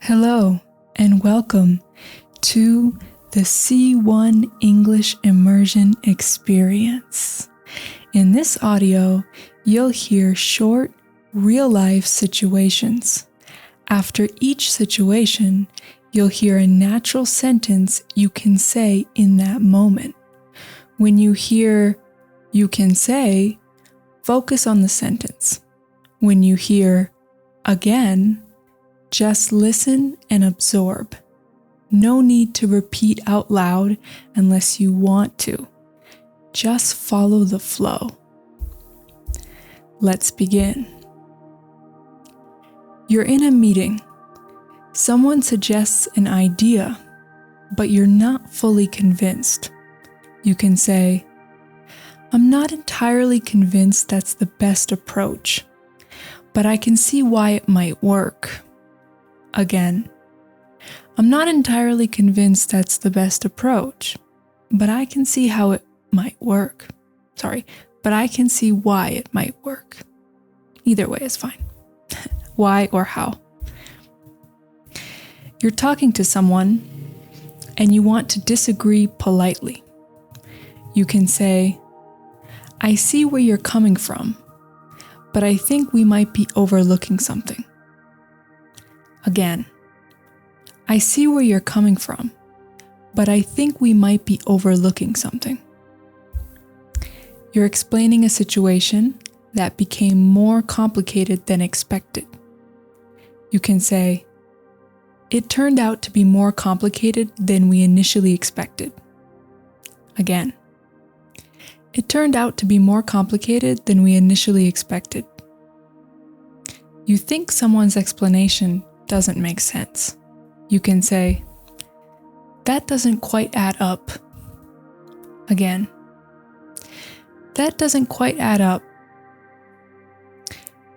Hello and welcome to the C1 English Immersion Experience. In this audio, you'll hear short, real-life situations. After each situation, you'll hear a natural sentence you can say in that moment. When you hear "you can say," focus on the sentence. When you hear "again," just listen and absorb. No need to repeat out loud unless you want to. Just follow the flow. Let's begin. You're in a meeting. Someone suggests an idea, but you're not fully convinced. You can say, "I'm not entirely convinced that's the best approach, but I can see why it might work." Again, "I'm not entirely convinced that's the best approach, but I can see how it might work. But I can see why it might work." Either way is fine. Why or how. You're talking to someone and you want to disagree politely. You can say, "I see where you're coming from, but I think we might be overlooking something." Again, "I see where you're coming from, but I think we might be overlooking something." You're explaining a situation that became more complicated than expected. You can say, "It turned out to be more complicated than we initially expected." Again, "It turned out to be more complicated than we initially expected." You think someone's explanation doesn't make sense. You can say, "That doesn't quite add up." Again, "That doesn't quite add up."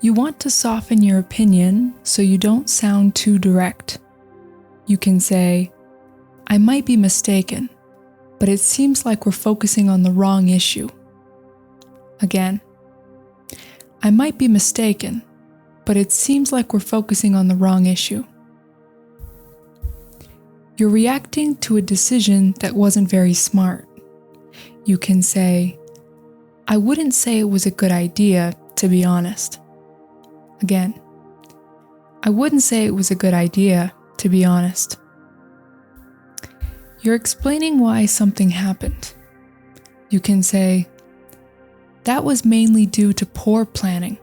You want to soften your opinion so you don't sound too direct. You can say, "I might be mistaken, but it seems like we're focusing on the wrong issue." Again, "I might be mistaken, but it seems like we're focusing on the wrong issue." You're reacting to a decision that wasn't very smart. You can say, "I wouldn't say it was a good idea, to be honest." Again, "I wouldn't say it was a good idea, to be honest." You're explaining why something happened. You can say, "That was mainly due to poor planning."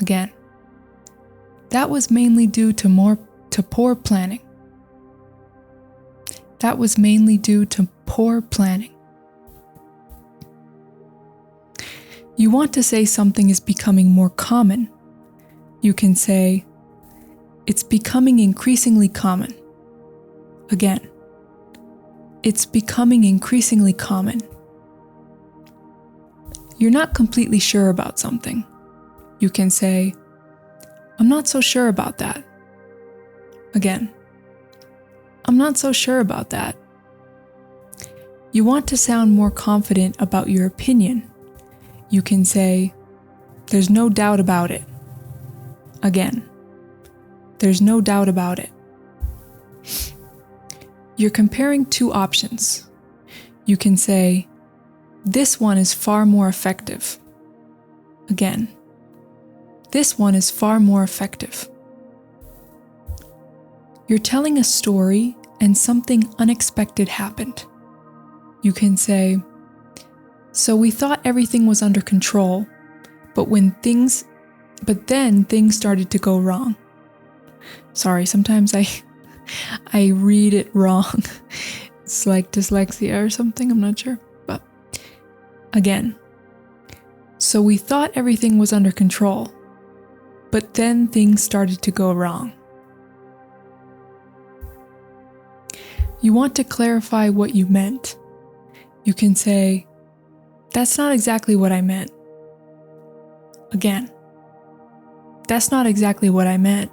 Again, "That was mainly due to poor planning." That was mainly due to poor planning. You want to say something is becoming more common. You can say, "It's becoming increasingly common." Again, "It's becoming increasingly common." You're not completely sure about something. You can say, "I'm not so sure about that." Again, "I'm not so sure about that." You want to sound more confident about your opinion. You can say, "There's no doubt about it." Again, "There's no doubt about it." You're comparing two options. You can say, "This one is far more effective." Again, "This one is far more effective." You're telling a story and something unexpected happened. You can say, "So we thought everything was under control, but then things started to go wrong." Sorry, sometimes I read it wrong. It's like dyslexia or something, I'm not sure. But again, "So we thought everything was under control, but then things started to go wrong." You want to clarify what you meant. You can say, "That's not exactly what I meant." Again, "That's not exactly what I meant."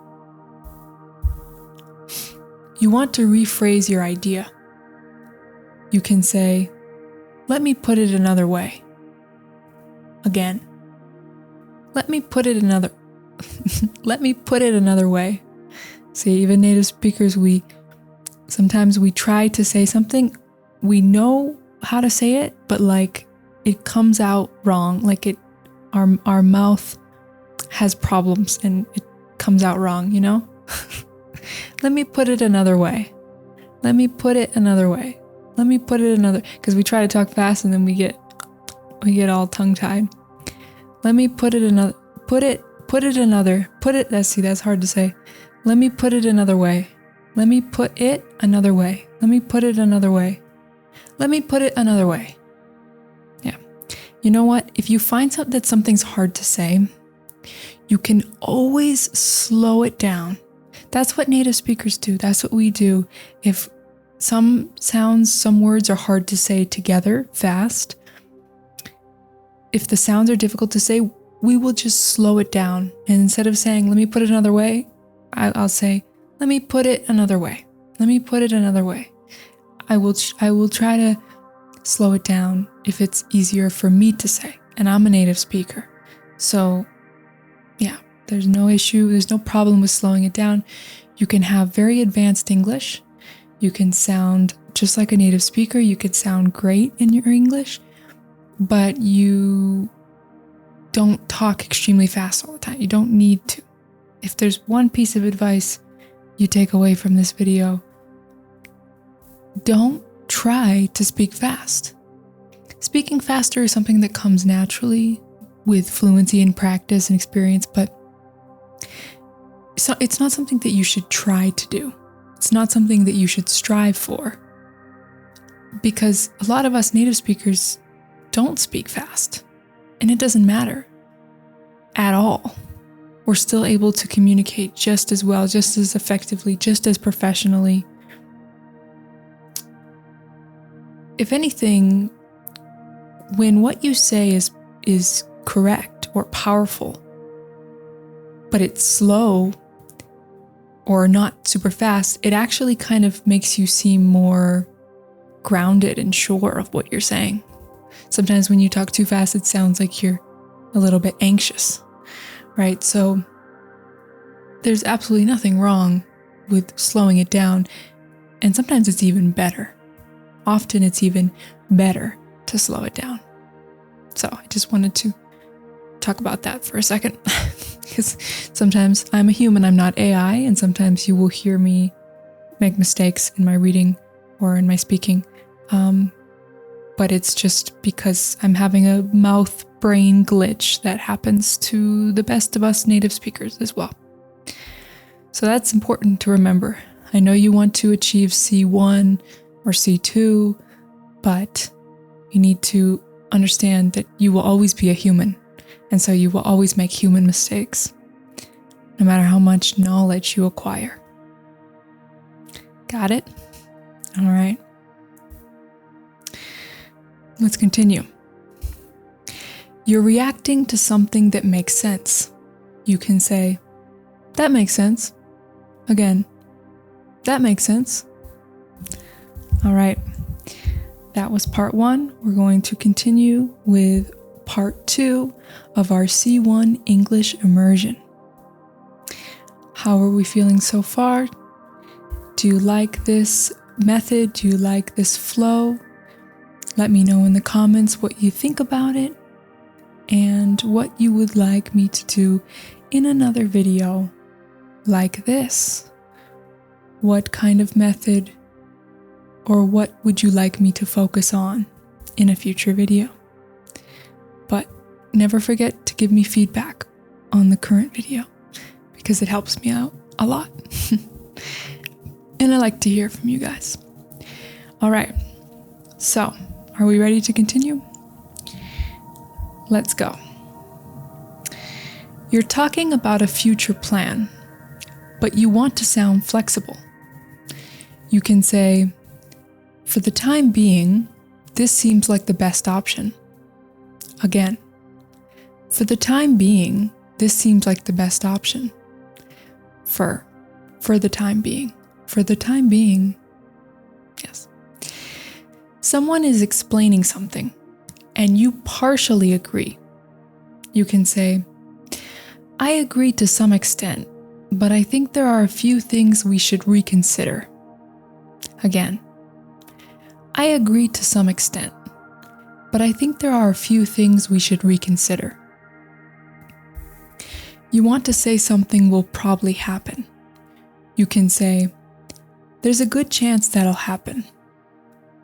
You want to rephrase your idea. You can say, "Let me put it another way." Again, "Let me put it another way." See, even native speakers, sometimes we try to say something, we know how to say it, but like it comes out wrong. Like our mouth has problems and it comes out wrong, you know? Let me put it another way. Let me put it another way. Let me put it another, because we try to talk fast and then we get all tongue-tied. Let me put it another, that's hard to say. Let me put it another way. Let me put it another way. Let me put it another way. Let me put it another way. Yeah. You know what? If you find that something's hard to say, you can always slow it down. That's what native speakers do. That's what we do. If some words are hard to say together fast, if the sounds are difficult to say, we will just slow it down. And instead of saying, let me put it another way, I'll say, let me put it another way. Let me put it another way. I will try to slow it down if it's easier for me to say. And I'm a native speaker. So yeah, there's no issue. There's no problem with slowing it down. You can have very advanced English. You can sound just like a native speaker. You could sound great in your English, but you don't talk extremely fast all the time. You don't need to. If there's one piece of advice you take away from this video, don't try to speak fast. Speaking faster is something that comes naturally with fluency and practice and experience, but it's not something that you should try to do. It's not something that you should strive for, because a lot of us native speakers don't speak fast, and it doesn't matter at all. We're still able to communicate just as well, just as effectively, just as professionally. If anything, when what you say is correct or powerful, but it's slow or not super fast, it actually kind of makes you seem more grounded and sure of what you're saying. Sometimes when you talk too fast, it sounds like you're a little bit anxious, right? So there's absolutely nothing wrong with slowing it down. And sometimes it's even better. Often it's even better to slow it down. So I just wanted to talk about that for a second, because sometimes I'm a human, I'm not AI, and sometimes you will hear me make mistakes in my reading or in my speaking. But it's just because I'm having a mouth-brain glitch that happens to the best of us native speakers as well. So that's important to remember. I know you want to achieve C1 or C2, but you need to understand that you will always be a human. And so you will always make human mistakes, no matter how much knowledge you acquire. Got it? All right. Let's continue. You're reacting to something that makes sense. You can say, that makes sense. Again, that makes sense. All right. That was part 1. We're going to continue with part 2 of our C1 English immersion. How are we feeling so far? Do you like this method? Do you like this flow? Let me know in the comments what you think about it and what you would like me to do in another video like this. What kind of method or what would you like me to focus on in a future video? But never forget to give me feedback on the current video, because it helps me out a lot. And I like to hear from you guys. All right, so are we ready to continue? Let's go. You're talking about a future plan, but you want to sound flexible. You can say, for the time being, this seems like the best option. Again, for the time being, this seems like the best option. For the time being. For the time being, yes. Someone is explaining something, and you partially agree. You can say, I agree to some extent, but I think there are a few things we should reconsider. Again, I agree to some extent, but I think there are a few things we should reconsider. You want to say something will probably happen. You can say, there's a good chance that'll happen.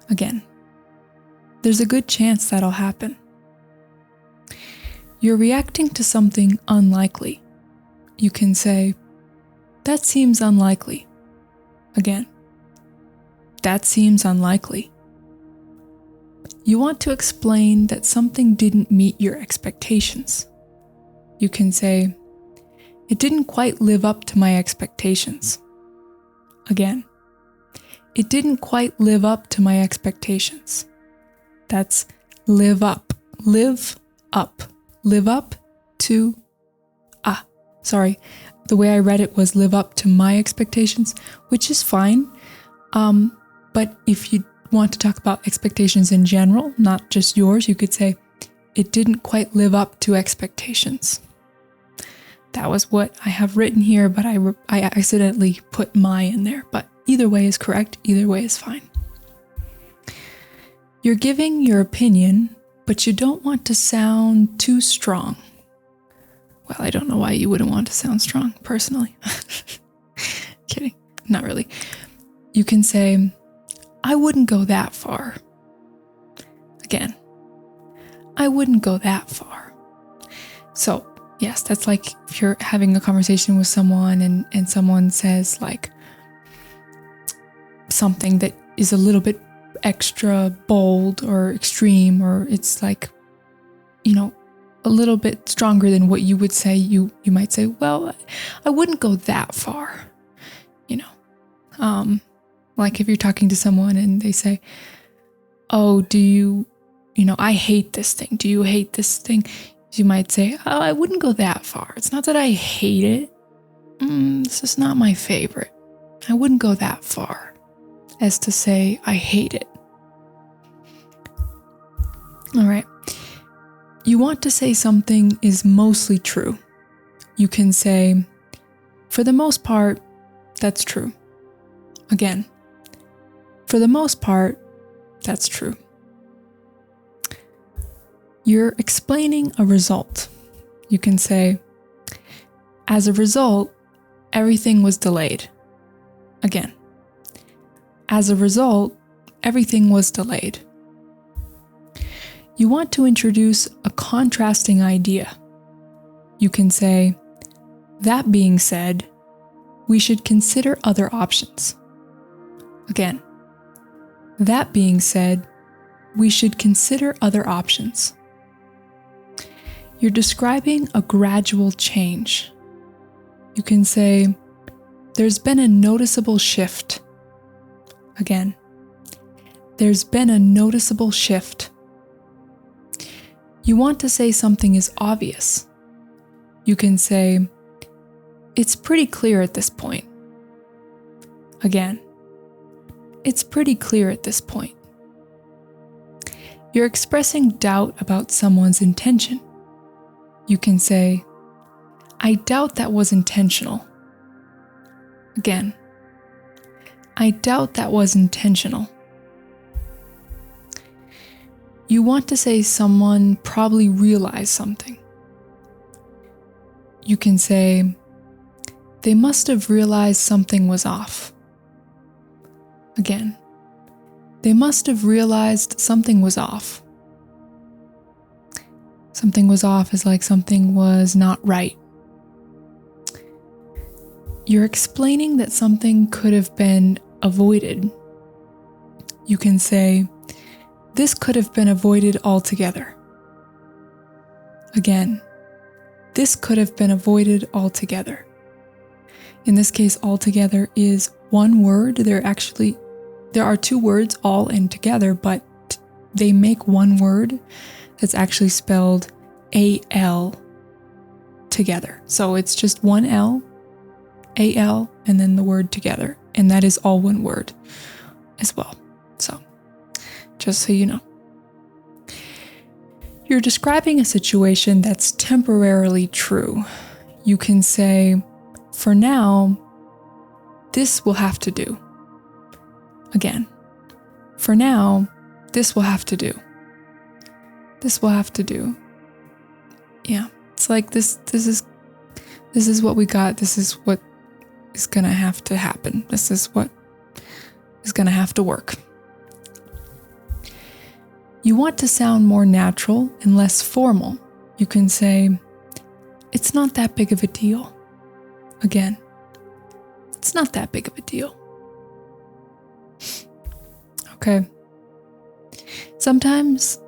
Again, there's a good chance that'll happen. You're reacting to something unlikely. You can say, that seems unlikely. Again, that seems unlikely. You want to explain that something didn't meet your expectations. You can say, it didn't quite live up to my expectations. Again, it didn't quite live up to my expectations. That's live up. Live up. Live up to, the way I read it was live up to my expectations, which is fine. But if you want to talk about expectations in general, not just yours, you could say, it didn't quite live up to expectations. That was what I have written here, but I accidentally put my in there. But either way is correct. Either way is fine. You're giving your opinion, but you don't want to sound too strong. Well, I don't know why you wouldn't want to sound strong, personally. Kidding. Not really. You can say, I wouldn't go that far. Again, I wouldn't go that far. So, yes, that's like if you're having a conversation with someone and someone says like something that is a little bit extra bold or extreme, or it's like, a little bit stronger than what you would say, you might say, well, I wouldn't go that far. Like if you're talking to someone and they say, oh, do you, I hate this thing. Do you hate this thing? You might say, oh, I wouldn't go that far. It's not that I hate it. This is not my favorite. I wouldn't go that far as to say I hate it. All right. You want to say something is mostly true. You can say, for the most part, that's true. Again, for the most part, that's true. You're explaining a result. You can say, as a result, everything was delayed. Again, as a result, everything was delayed. You want to introduce a contrasting idea. You can say, that being said, we should consider other options. Again, that being said, we should consider other options. You're describing a gradual change. You can say, there's been a noticeable shift. Again, there's been a noticeable shift. You want to say something is obvious. You can say, it's pretty clear at this point. Again, it's pretty clear at this point. You're expressing doubt about someone's intention. You can say, I doubt that was intentional. Again, I doubt that was intentional. You want to say someone probably realized something. You can say, they must have realized something was off. Again, they must have realized something was off. Something was off is like something was not right. You're explaining that something could have been avoided. You can say, this could have been avoided altogether. Again, this could have been avoided altogether. In this case, altogether is one word. There are two words, all and together, but they make one word that's actually spelled A-L together. So it's just one L, A-L, and then the word together. And that is all one word as well. So just so you know. You're describing a situation that's temporarily true. You can say, for now, this will have to do. Again, for now, this will have to do. This will have to do. Yeah, it's like this is what we got. This is what is gonna have to happen. This is what is gonna have to work. You want to sound more natural and less formal. You can say, it's not that big of a deal. Again, it's not that big of a deal. Okay. Sometimes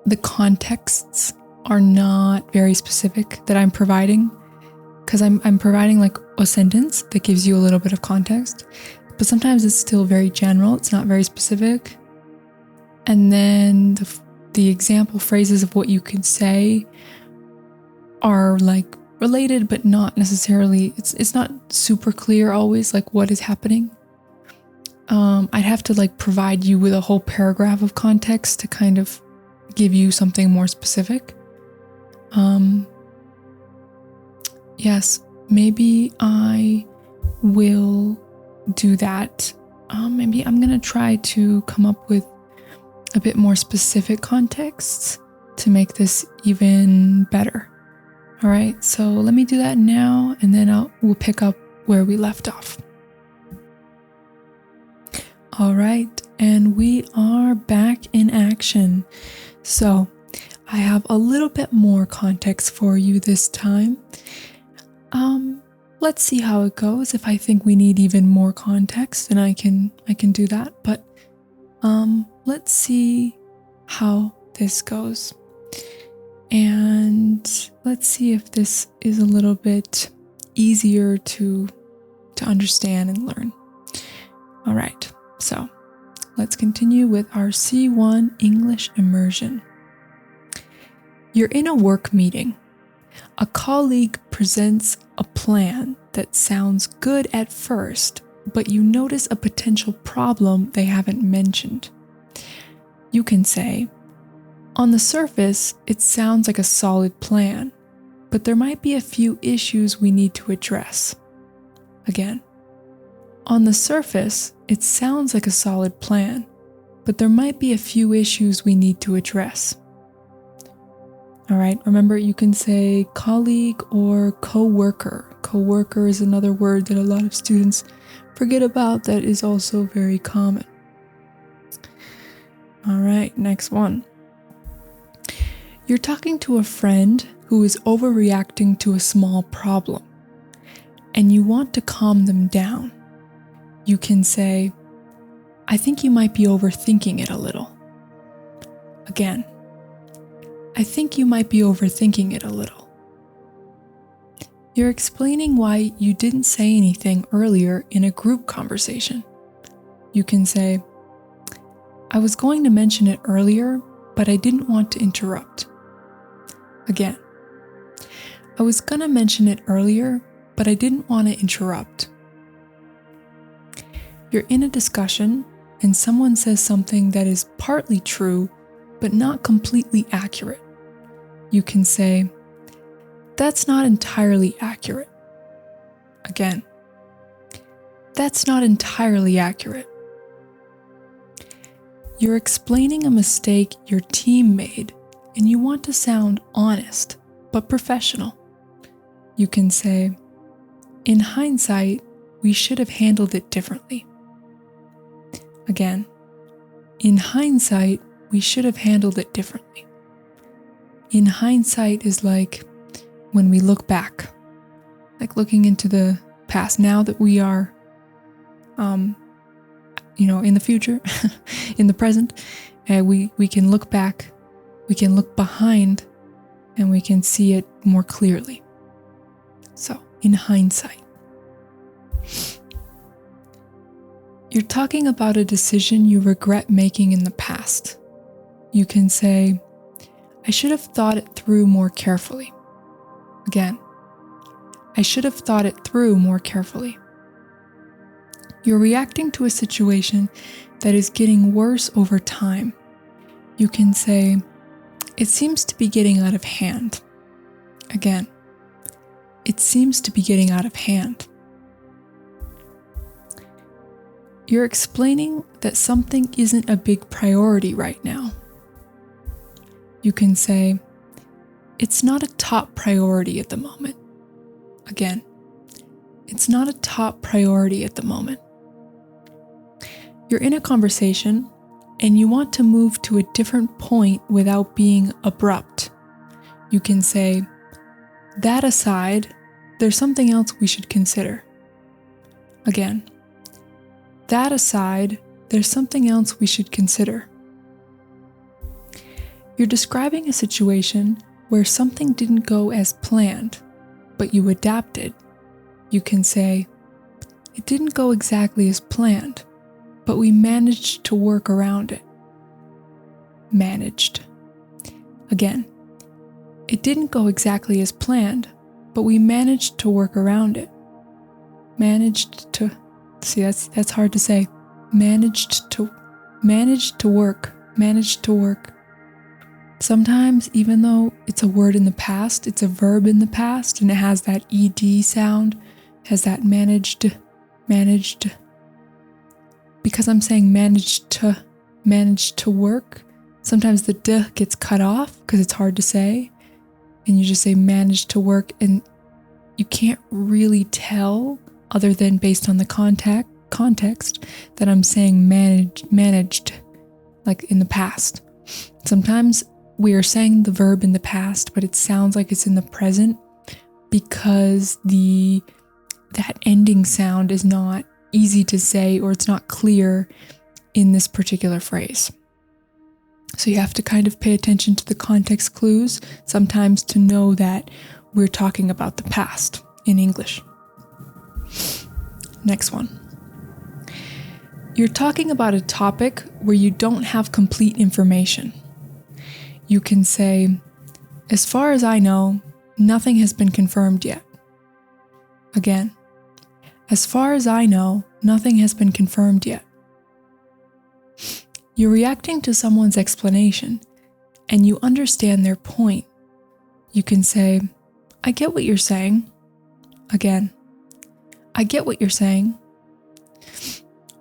the contexts are not very specific that I'm providing, because I'm providing like a sentence that gives you a little bit of context, but sometimes it's still very general. It's not very specific. And then the example phrases of what you could say are like related, but not necessarily, it's not super clear always, like what is happening. I'd have to like provide you with a whole paragraph of context to kind of give you something more specific. Yes, maybe I will do that. Maybe I'm gonna try to come up with a bit more specific contexts to make this even better. All right, so let me do that now, and then we'll pick up where we left off. All right, and we are back in action. So I have a little bit more context for you this time. Let's see how it goes. If I think we need even more context, then I can do that. But let's see how this goes. And let's see if this is a little bit easier to understand and learn. All right, so let's continue with our C1 English immersion. You're in a work meeting. A colleague presents a plan that sounds good at first, but you notice a potential problem they haven't mentioned. You can say, on the surface, it sounds like a solid plan, but there might be a few issues we need to address. Again, on the surface, it sounds like a solid plan, but there might be a few issues we need to address. All right, remember you can say colleague or co-worker. Co-worker is another word that a lot of students forget about that is also very common. All right, next one. You're talking to a friend who is overreacting to a small problem, and you want to calm them down. You can say, I think you might be overthinking it a little. Again, I think you might be overthinking it a little. You're explaining why you didn't say anything earlier in a group conversation. You can say, I was going to mention it earlier, but I didn't want to interrupt. Again, I was going to mention it earlier, but I didn't want to interrupt. You're in a discussion and someone says something that is partly true, but not completely accurate. You can say, that's not entirely accurate. Again, that's not entirely accurate. You're explaining a mistake your team made, and you want to sound honest, but professional. You can say, in hindsight, we should have handled it differently. Again, in hindsight, we should have handled it differently. In hindsight is like when we look back, like looking into the past. Now that we are, in the future, in the present, we can look back, we can look behind, and we can see it more clearly. So, in hindsight. You're talking about a decision you regret making in the past. You can say, I should have thought it through more carefully. Again, I should have thought it through more carefully. You're reacting to a situation that is getting worse over time. You can say, it seems to be getting out of hand. Again, it seems to be getting out of hand. You're explaining that something isn't a big priority right now. You can say, it's not a top priority at the moment. Again, it's not a top priority at the moment. You're in a conversation and you want to move to a different point without being abrupt. You can say, that aside, there's something else we should consider. Again, that aside, there's something else we should consider. You're describing a situation where something didn't go as planned, but you adapted. You can say, it didn't go exactly as planned, but we managed to work around it. Managed. Again, it didn't go exactly as planned, but we managed to work around it. Managed to, see, that's hard to say. Managed to work. Sometimes, even though it's a word in the past, it's a verb in the past, and it has that ed sound, has that managed. Because I'm saying managed to work, sometimes the d gets cut off because it's hard to say, and you just say managed to work, and you can't really tell, other than based on the context, that I'm saying managed, like in the past. Sometimes we are saying the verb in the past, but it sounds like it's in the present because that ending sound is not easy to say, or it's not clear in this particular phrase. So you have to kind of pay attention to the context clues sometimes to know that we're talking about the past in English. Next one. You're talking about a topic where you don't have complete information. You can say, as far as I know, nothing has been confirmed yet. Again, as far as I know, nothing has been confirmed yet. You're reacting to someone's explanation, and you understand their point. You can say, I get what you're saying. Again, I get what you're saying.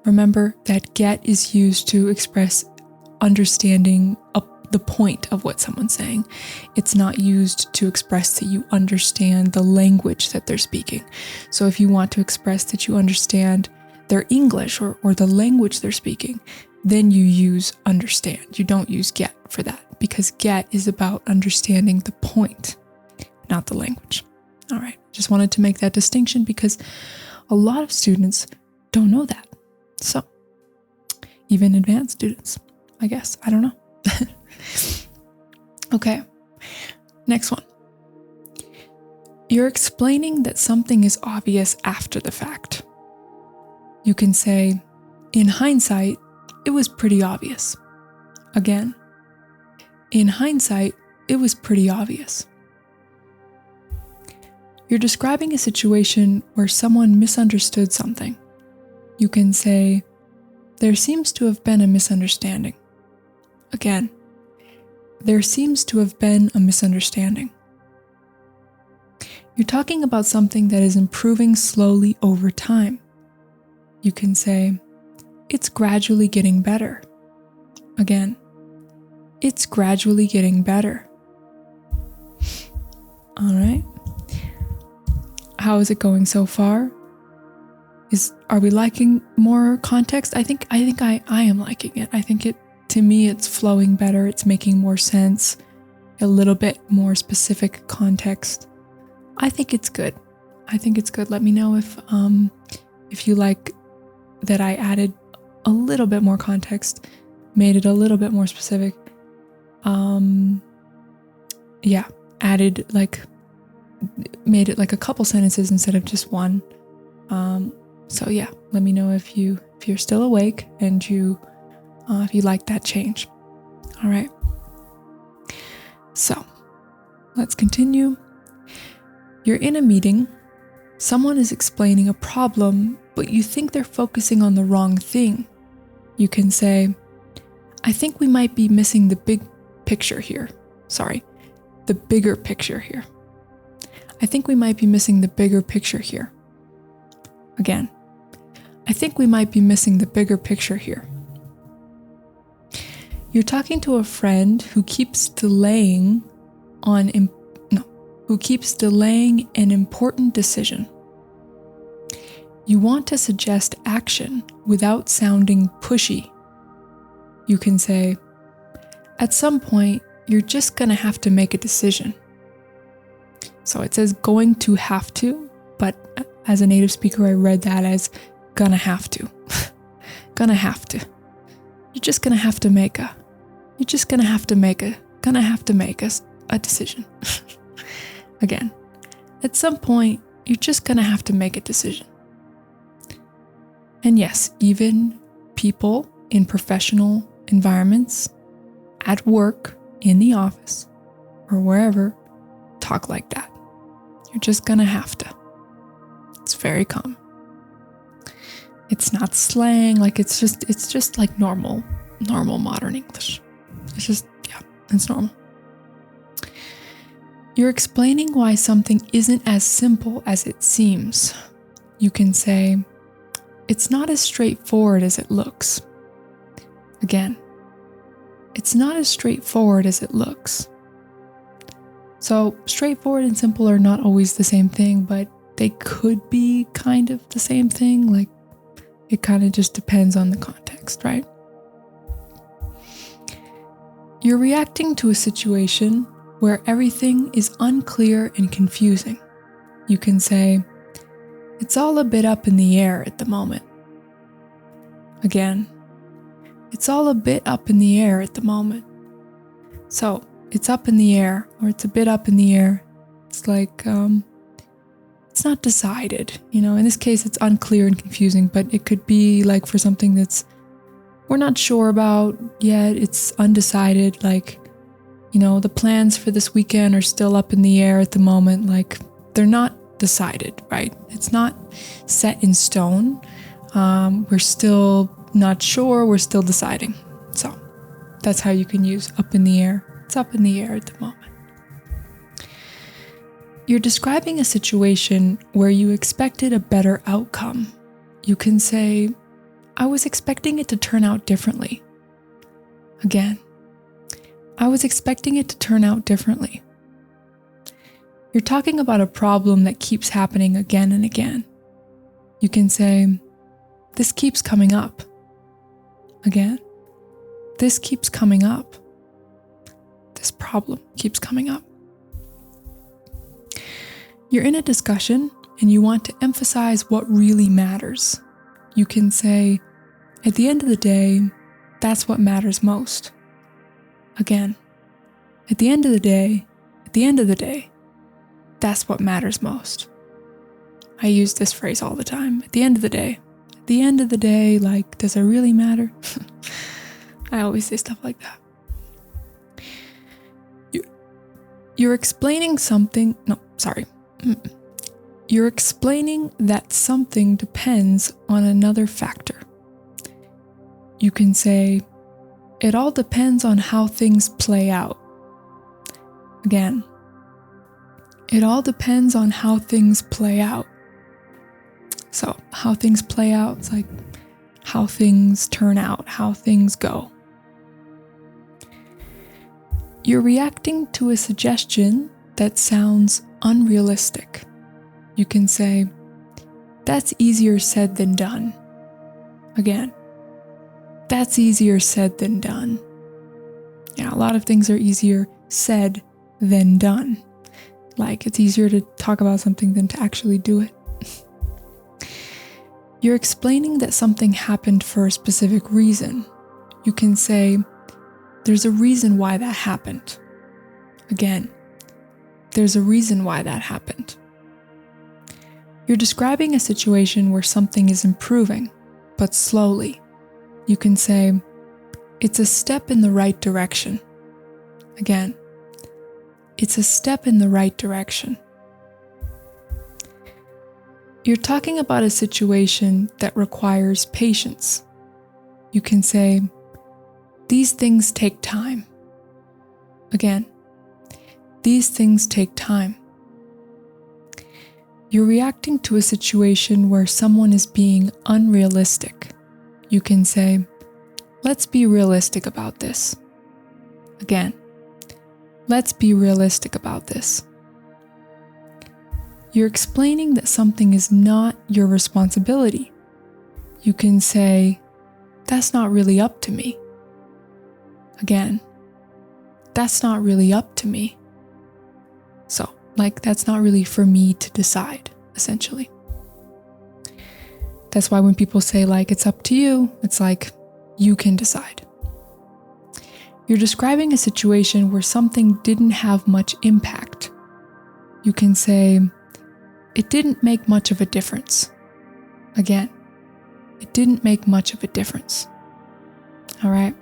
Remember that get is used to express understanding the point of what someone's saying. It's not used to express that you understand the language that they're speaking. So if you want to express that you understand their English or the language they're speaking, then you use understand. You don't use get for that, because get is about understanding the point, not the language. All right, just wanted to make that distinction because a lot of students don't know that. So, even advanced students, I guess. I don't know. Okay, next one. You're explaining that something is obvious after the fact. You can say, in hindsight, it was pretty obvious. Again, in hindsight, it was pretty obvious. You're describing a situation where someone misunderstood something. You can say, there seems to have been a misunderstanding. Again, there seems to have been a misunderstanding. You're talking about something that is improving slowly over time. You can say, it's gradually getting better. Again, it's gradually getting better. All right. How is it going so far? Are we liking more context? I think I am liking it. I think to me, it's flowing better. It's making more sense. A little bit more specific context. I think it's good. Let me know if you like that I added a little bit more context, made it a little bit more specific. Made it like a couple sentences instead of just one. So yeah, let me know if you're still awake and if you like that change. All right. So let's continue. You're in a meeting. Someone is explaining a problem, but you think they're focusing on the wrong thing. You can say, I think we might be missing the big picture here. The bigger picture here. I think we might be missing the bigger picture here. Again, I think we might be missing the bigger picture here. You're talking to a friend who keeps delaying an important decision. You want to suggest action without sounding pushy. You can say, at some point, you're just going to have to make a decision. So it says going to have to, but as a native speaker, I read that as gonna have to. Gonna have to. You're just gonna have to make a decision. Again, at some point, you're just gonna have to make a decision. And yes, even people in professional environments, at work, in the office, or wherever, talk like that. You're just gonna have to. It's very common. It's not slang, like it's just like normal modern English. It's just, it's normal. You're explaining why something isn't as simple as it seems. You can say, it's not as straightforward as it looks. Again, it's not as straightforward as it looks. So straightforward and simple are not always the same thing, but they could be kind of the same thing. Like it kind of just depends on the context, right? You're reacting to a situation where everything is unclear and confusing. You can say, it's all a bit up in the air at the moment. Again, it's all a bit up in the air at the moment. So, it's up in the air, or it's a bit up in the air. It's like, it's not decided. In this case, it's unclear and confusing, but it could be like for something that's we're not sure about yet. It's undecided. Like, the plans for this weekend are still up in the air at the moment. Like, they're not decided, right? It's not set in stone. We're still not sure. We're still deciding. So that's how you can use up in the air. It's up in the air at the moment. You're describing a situation where you expected a better outcome. You can say, I was expecting it to turn out differently. Again, I was expecting it to turn out differently. You're talking about a problem that keeps happening again and again. You can say, this keeps coming up. Again, this keeps coming up. This problem keeps coming up. You're in a discussion and you want to emphasize what really matters. You can say, at the end of the day, that's what matters most. Again, at the end of the day, that's what matters most. I use this phrase all the time. At the end of the day, like, does it really matter? I always say stuff like that. You're explaining something, You're explaining that something depends on another factor. You can say, it all depends on how things play out. Again, it all depends on how things play out. So, how things play out, it's like how things turn out, how things go. You're reacting to a suggestion that sounds unrealistic. You can say, that's easier said than done. Again, that's easier said than done. A lot of things are easier said than done. Like, it's easier to talk about something than to actually do it. You're explaining that something happened for a specific reason. You can say, there's a reason why that happened. Again, there's a reason why that happened. You're describing a situation where something is improving, but slowly. You can say, it's a step in the right direction. Again, it's a step in the right direction. You're talking about a situation that requires patience. You can say, these things take time. Again, these things take time. you're reacting to a situation where someone is being unrealistic. You can say, let's be realistic about this. Again, let's be realistic about this. You're explaining that something is not your responsibility. You can say, that's not really up to me. Again, that's not really up to me. So, that's not really for me to decide, essentially. That's why when people say, it's up to you, it's you can decide. You're describing a situation where something didn't have much impact. You can say, it didn't make much of a difference. Again, it didn't make much of a difference. All right.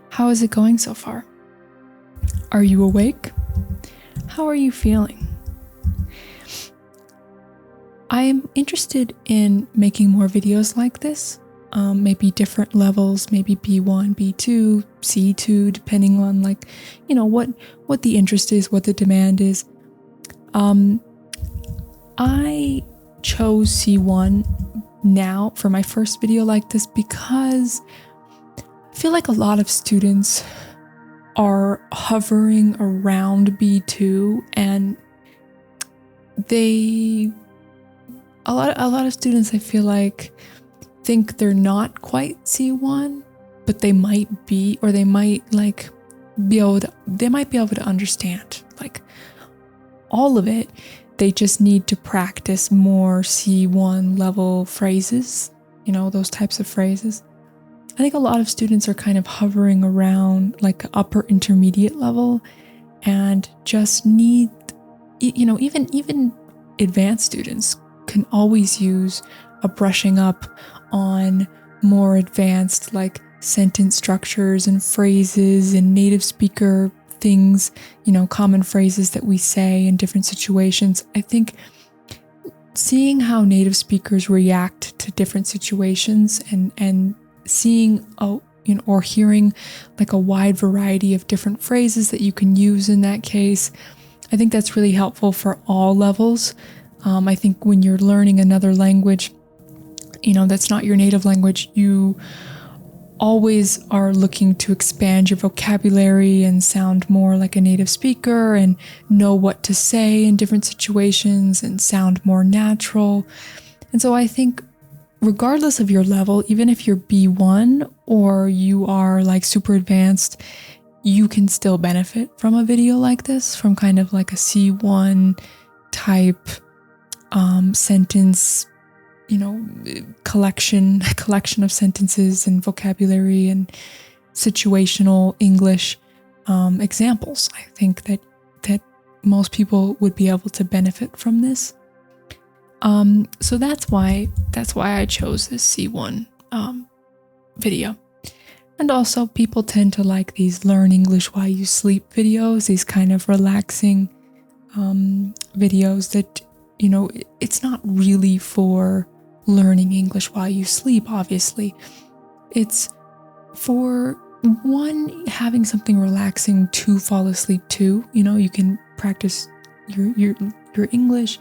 How is it going so far? Are you awake? How are you feeling? I am interested in making more videos like this. Maybe different levels, maybe B1, B2, C2, depending on what the interest is, what the demand is. I chose C1 now for my first video like this because I feel like a lot of students are hovering around B2, and a lot of students, I feel like, think they're not quite C1, but they might be, or they might be able to understand all of it. They just need to practice more C1 level phrases, those types of phrases. I think a lot of students are kind of hovering around upper intermediate level and just need, even advanced students can always use a brushing up on more advanced sentence structures and phrases and native speaker things, common phrases that we say in different situations. I think seeing how native speakers react to different situations and seeing or hearing a wide variety of different phrases that you can use in that case, I think that's really helpful for all levels. I think when you're learning another language, that's not your native language, you always are looking to expand your vocabulary and sound more like a native speaker and know what to say in different situations and sound more natural. And so I think regardless of your level, even if you're B1 or you are super advanced, you can still benefit from a video like this, from kind of a C1 type sentence, collection of sentences and vocabulary and situational English examples. I think that most people would be able to benefit from this. So that's why I chose this C1 video. And also people tend to like these learn English while you sleep videos, these kind of relaxing videos that, it's not really for learning English while you sleep, obviously. It's for one, having something relaxing to fall asleep to. You can practice your English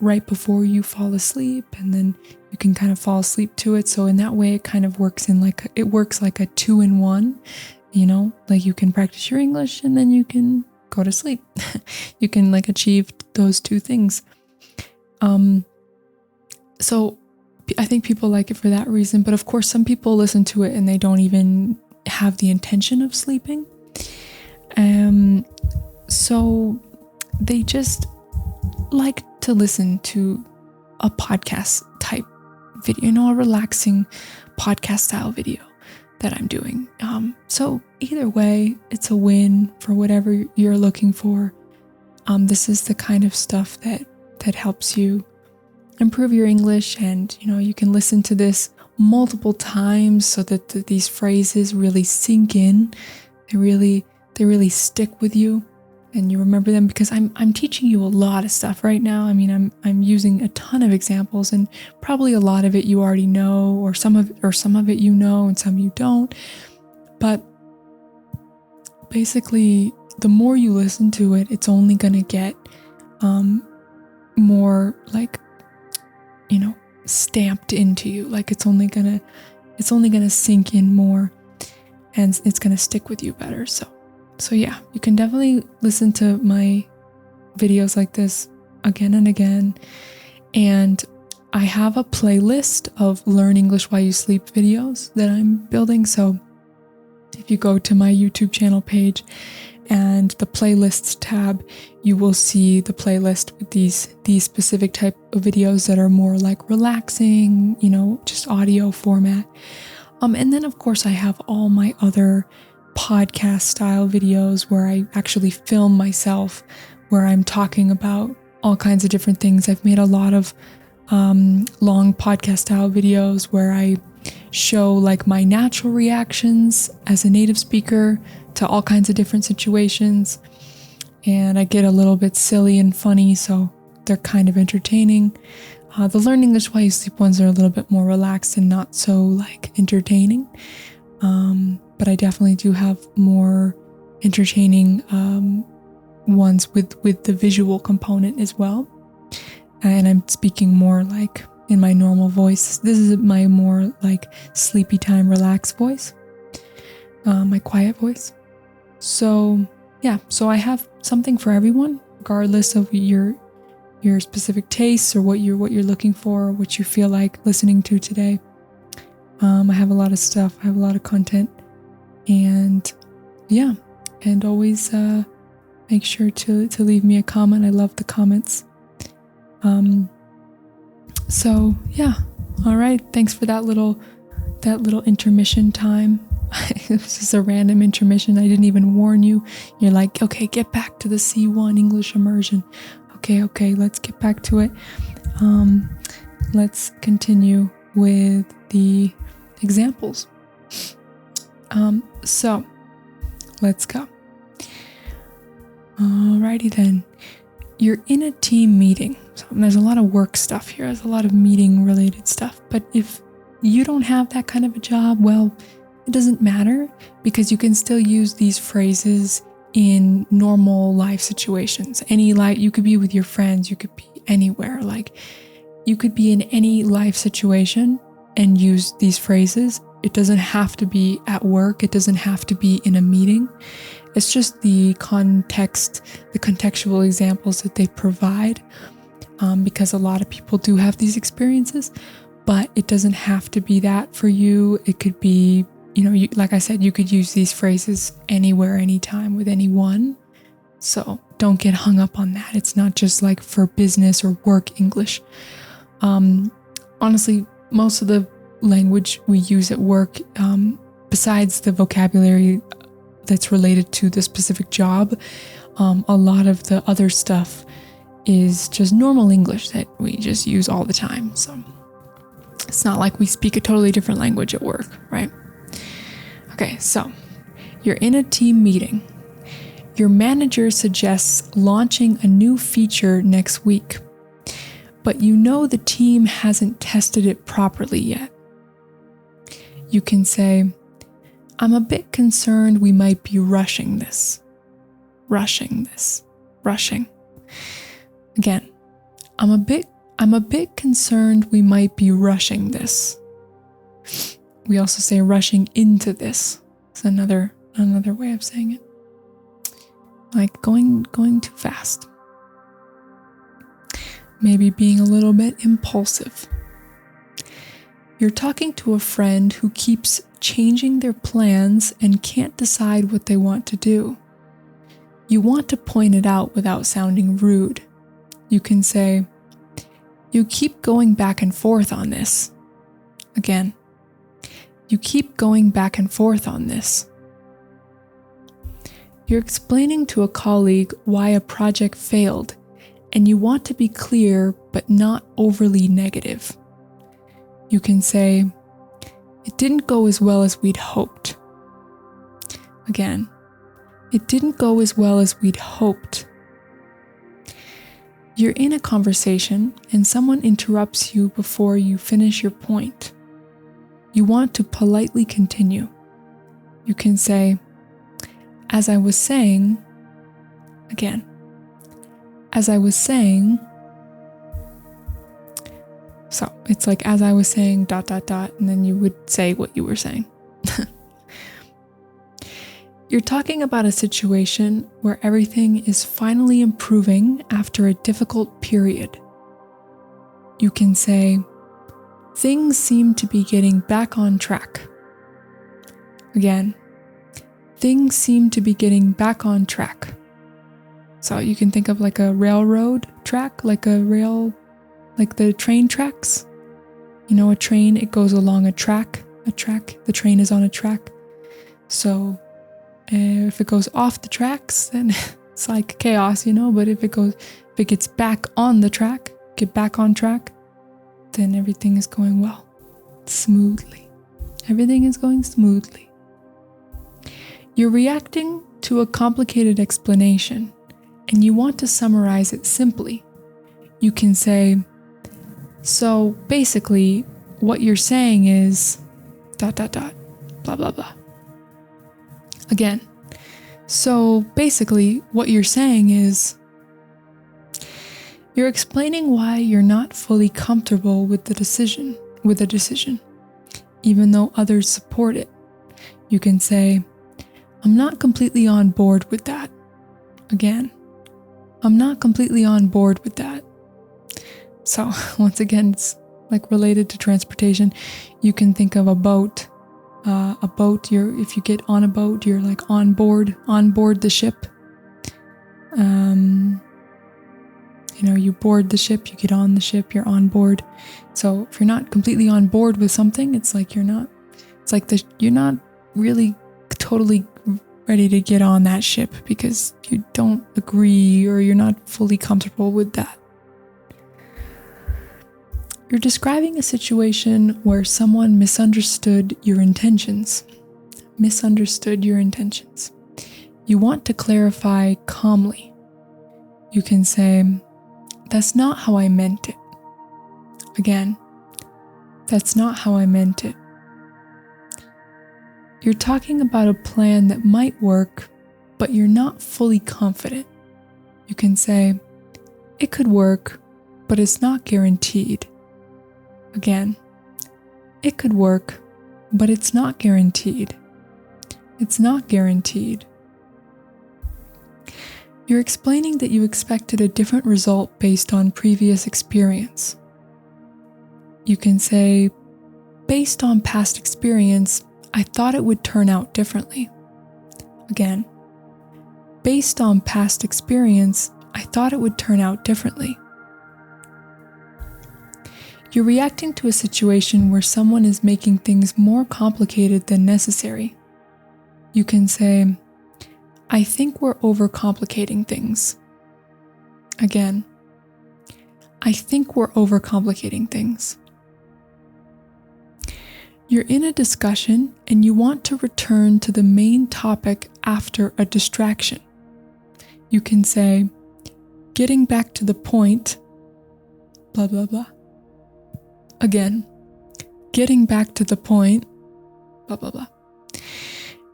right before you fall asleep, and then you can kind of fall asleep to it. So in that way, it kind of works like a 2-in-1. You can practice your English and then you can go to sleep. You can achieve those two things. So I think people like it for that reason. But of course, some people listen to it and they don't even have the intention of sleeping. So they just like to listen to a podcast type video, a relaxing podcast style video that I'm doing. So either way, it's a win for whatever you're looking for. This is the kind of stuff that helps you improve your English, and you can listen to this multiple times so that these phrases really sink in. They really stick with you, and you remember them, because I'm teaching you a lot of stuff right now. I mean, I'm using a ton of examples, and probably a lot of it you already know, or some of it you know and some you don't. But basically, the more you listen to it, it's only going to get more like, stamped into you. Like it's only gonna sink in more, and it's gonna stick with you better. So yeah, you can definitely listen to my videos like this again and again. And I have a playlist of Learn English While You Sleep videos that I'm building. So if you go to my YouTube channel page and the playlists tab, you will see the playlist with these specific type of videos that are more like relaxing, just audio format. And then of course I have all my other podcast style videos where I actually film myself, where I'm talking about all kinds of different things. I've made a lot of long podcast style videos where I show like my natural reactions as a native speaker to all kinds of different situations. And I get a little bit silly and funny, so they're kind of entertaining. The Learn English While You Sleep ones are a little bit more relaxed and not so like entertaining. But I definitely do have more entertaining ones with the visual component as well. And I'm speaking more like in my normal voice. This is my more like sleepy time, relaxed voice, my quiet voice. So yeah, so I have something for everyone, regardless of your specific tastes or what you're looking for, what you feel like listening to today. I have a lot of stuff. I have a lot of content, and yeah, and always make sure to leave me a comment. I love the comments. So yeah, all right. Thanks for that little intermission time. It was just a random intermission. I didn't even warn you. You're like, okay, get back to the C1 English immersion. Okay, let's get back to it. Let's continue with the examples. So let's go. Alrighty then. You're in a team meeting. So there's a lot of work stuff here. There's a lot of meeting related stuff. But if you don't have that kind of a job, well, it doesn't matter, because you can still use these phrases in normal life situations. You could be with your friends, you could be anywhere. Like you could be in any life situation and use these phrases. It doesn't have to be at work. It doesn't have to be in a meeting. It's just the context, the contextual examples that they provide, because a lot of people do have these experiences, but it doesn't have to be that for you. It could be, like I said, you could use these phrases anywhere, anytime, with anyone. So don't get hung up on that. It's not just like for business or work English. Honestly, most of the language we use at work, besides the vocabulary that's related to the specific job, a lot of the other stuff is just normal English that we just use all the time. So it's not like we speak a totally different language at work, right? Okay, so you're in a team meeting. Your manager suggests launching a new feature next week, but the team hasn't tested it properly yet. You can say, I'm a bit concerned we might be rushing this. Rushing. Again, I'm a bit concerned we might be rushing this. We also say rushing into this. It's another way of saying it. Like going too fast. Maybe being a little bit impulsive. You're talking to a friend who keeps changing their plans and can't decide what they want to do. You want to point it out without sounding rude. You can say, you keep going back and forth on this. Again, you keep going back and forth on this. You're explaining to a colleague why a project failed, and you want to be clear but not overly negative. You can say, it didn't go as well as we'd hoped. Again, it didn't go as well as we'd hoped. You're in a conversation and someone interrupts you before you finish your point. You want to politely continue. You can say, as I was saying, again, as I was saying, So it's like, as I was saying, ... and then you would say what you were saying. You're talking about a situation where everything is finally improving after a difficult period. You can say, things seem to be getting back on track. Again, things seem to be getting back on track. So you can think of like a railroad track, like the train tracks. You know, a train, it goes along a track, the train is on a track. So if it goes off the tracks, then it's like chaos, you know, but if it gets back on the track, get back on track, then everything is going well, smoothly. Everything is going smoothly. You're reacting to a complicated explanation, and you want to summarize it simply. You can say, so basically, what you're saying is ... blah, blah, blah. Again, so basically, what you're saying is, you're explaining why you're not fully comfortable with a decision, even though others support it. You can say, I'm not completely on board with that. Again, I'm not completely on board with that. So once again, it's like related to transportation. You can think of a boat. If you get on a boat, you're like on board the ship. You board the ship, you get on the ship, you're on board. So if you're not completely on board with something, it's like you're not really totally ready to get on that ship because you don't agree or you're not fully comfortable with that. You're describing a situation where someone misunderstood your intentions. You want to clarify calmly. You can say, that's not how I meant it. Again, that's not how I meant it. You're talking about a plan that might work, but you're not fully confident. You can say, it could work, but it's not guaranteed. Again, it could work, but it's not guaranteed. It's not guaranteed. You're explaining that you expected a different result based on previous experience. You can say, based on past experience, I thought it would turn out differently. Again, based on past experience, I thought it would turn out differently. You're reacting to a situation where someone is making things more complicated than necessary. You can say, I think we're overcomplicating things. Again, I think we're overcomplicating things. You're in a discussion and you want to return to the main topic after a distraction. You can say, getting back to the point, blah, blah, blah. Again, getting back to the point, blah, blah, blah.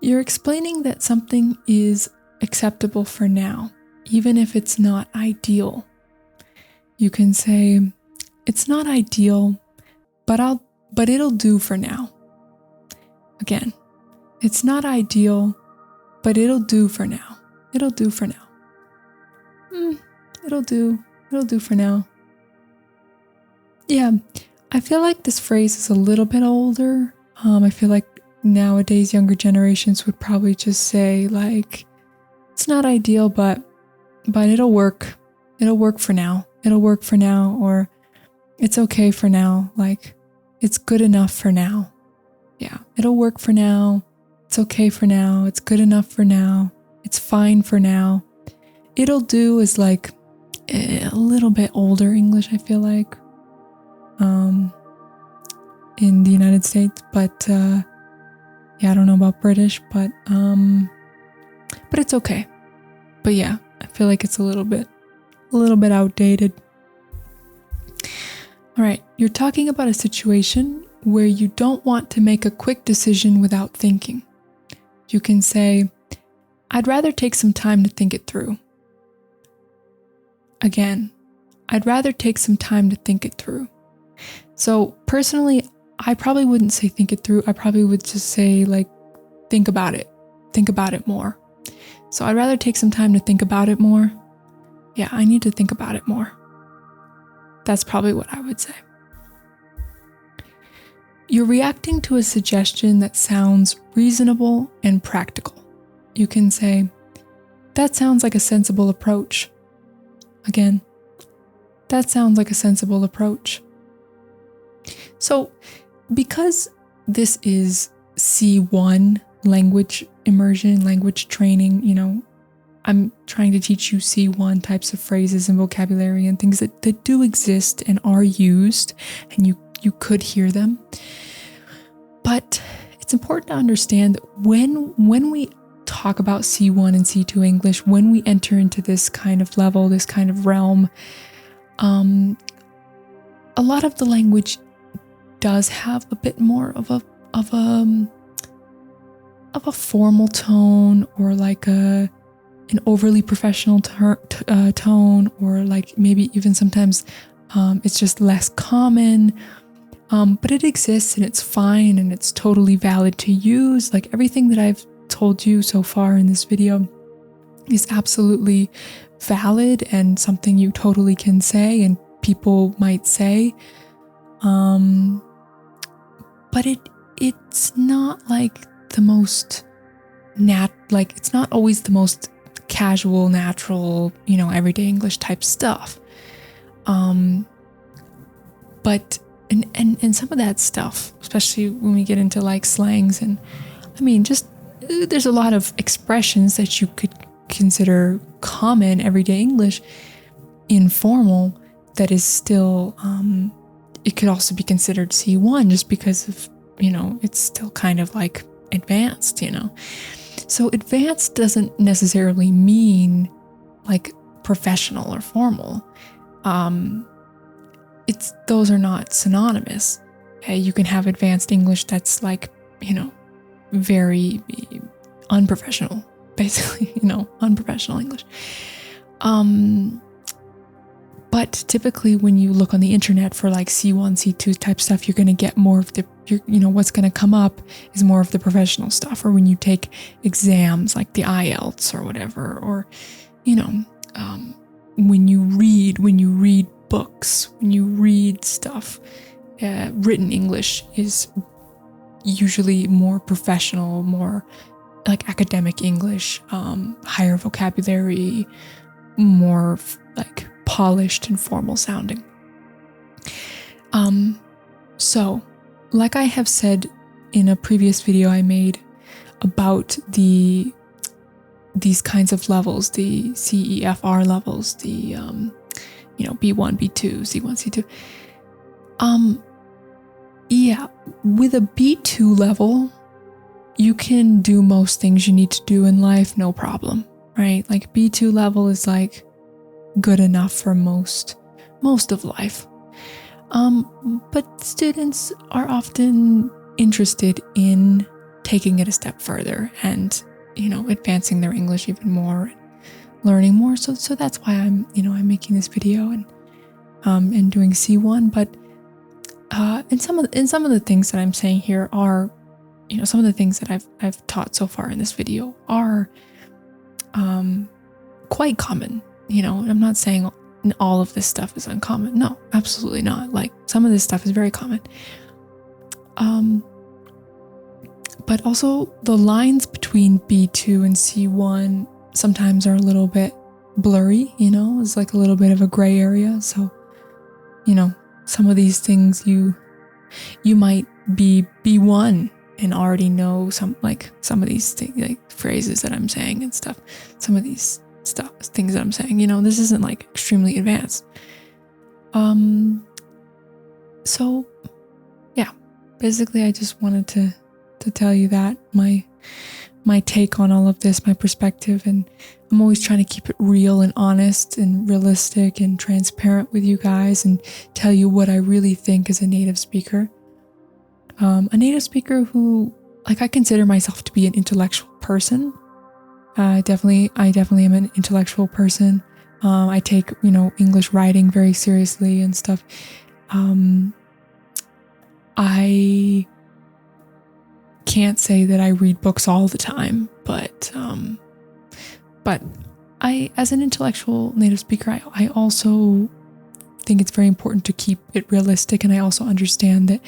You're explaining that something is acceptable for now, even if it's not ideal. You can say, it's not ideal, but it'll do for now. Again, it's not ideal, but it'll do for now. It'll do for now. It'll do for now. Yeah, I feel like this phrase is a little bit older. I feel like nowadays younger generations would probably just say like, it's not ideal, but it'll work. It'll work for now. It'll work for now, or it's okay for now. Like, it's good enough for now. Yeah, it'll work for now. It's okay for now. It's good enough for now. It's fine for now. It'll do is like a little bit older English, I feel like, in the United States, but yeah, I don't know about British, but it's okay. But yeah, I feel like it's a little bit outdated. All right, you're talking about a situation where you don't want to make a quick decision without thinking. You can say, I'd rather take some time to think it through. Again, I'd rather take some time to think it through. So personally, I probably wouldn't say think it through. I probably would just say like, think about it. Think about it more. So I'd rather take some time to think about it more. Yeah, I need to think about it more. That's probably what I would say. You're reacting to a suggestion that sounds reasonable and practical. You can say, that sounds like a sensible approach. Again, that sounds like a sensible approach. So, because this is C1 language immersion, language training, I'm trying to teach you C1 types of phrases and vocabulary and things that do exist and are used, and you could hear them. But it's important to understand that when we talk about C1 and C2 English, when we enter into this kind of level, this kind of realm, a lot of the language does have a bit more of a formal tone, or like an overly professional tone, or like maybe even sometimes it's just less common. But it exists and it's fine and it's totally valid to use. Like everything that I've told you so far in this video is absolutely valid and something you totally can say and people might say. But it's not like the most it's not always the most casual, natural, everyday English type stuff. But and some of that stuff, especially when we get into like slangs and there's a lot of expressions that you could consider common everyday English, informal, that is still it could also be considered C1 just because of, it's still kind of like advanced, So advanced doesn't necessarily mean like professional or formal. Those are not synonymous. You can have advanced English that's like, very unprofessional, basically, unprofessional English. But typically when you look on the internet for like C1, C2 type stuff, you're going to get more of what's going to come up is more of the professional stuff. Or when you take exams like the IELTS or whatever, or, when you read books, when you read stuff, written English is usually more professional, more like academic English, higher vocabulary, more like polished and formal sounding. So like I have said in a previous video I made about these kinds of levels, the CEFR levels, the B1, B2, C1, C2. With a B2 level, you can do most things you need to do in life, no problem, right? Like B2 level is like good enough for most of life. But students are often interested in taking it a step further and, advancing their English even more, learning more. So that's why I'm making this video and doing C1. But and some of the things that I'm saying here are, some of the things that I've taught so far in this video are quite common. I'm not saying all of this stuff is uncommon. No, absolutely not. Like some of this stuff is very common. But also the lines between B2 and C1 sometimes are a little bit blurry, it's like a little bit of a gray area. So, some of these things you might be B1 and already know some of these things, like phrases that I'm saying and stuff. Some of these things that I'm saying, this isn't like extremely advanced. So yeah, basically I just wanted to tell you that my take on all of this, my perspective, and I'm always trying to keep it real and honest and realistic and transparent with you guys and tell you what I really think as a native speaker. A native speaker who, I consider myself to be an intellectual person. I definitely am an intellectual person. I take, English writing very seriously and stuff. I can't say that I read books all the time, but I, as an intellectual native speaker, I also think it's very important to keep it realistic. And I also understand that,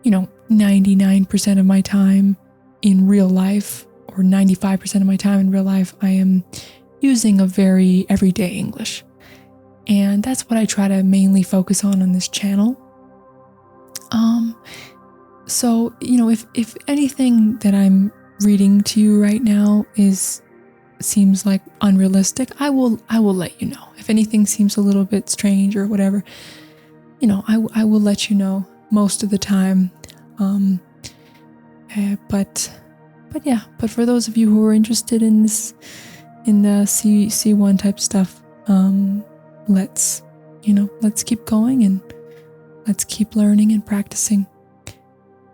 99% of my time in real life, or 95% of my time in real life, I am using a very everyday English. And that's what I try to mainly focus on this channel. So, if anything that I'm reading to you right now seems like unrealistic, I will let you know. If anything seems a little bit strange or whatever, I will let you know most of the time. But for those of you who are interested in this, in the C1 type stuff, let's keep going and let's keep learning and practicing.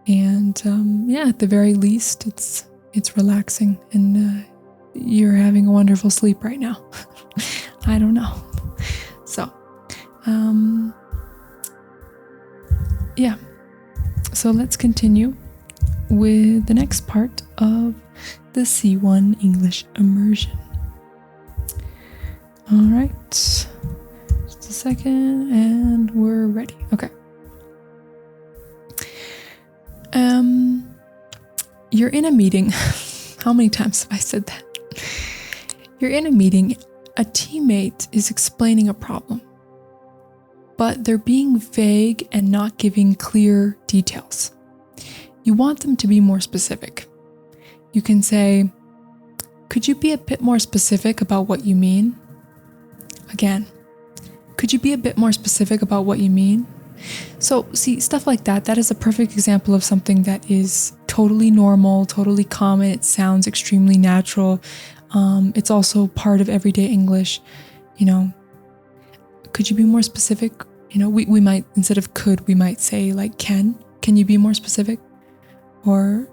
And at the very least, it's relaxing, and you're having a wonderful sleep right now. I don't know. So, so let's continue with the next part of the C1 English immersion. All right, just a second, and we're ready. Okay. You're in a meeting. How many times have I said that? You're in a meeting. A teammate is explaining a problem, but they're being vague and not giving clear details. You want them to be more specific. You can say, "Could you be a bit more specific about what you mean?" Again, "Could you be a bit more specific about what you mean?" So, see, stuff like that is a perfect example of something that is totally normal, totally common. It sounds extremely natural. It's also part of everyday English. Could you be more specific? We might, instead of could, we might say like can you be more specific? Or,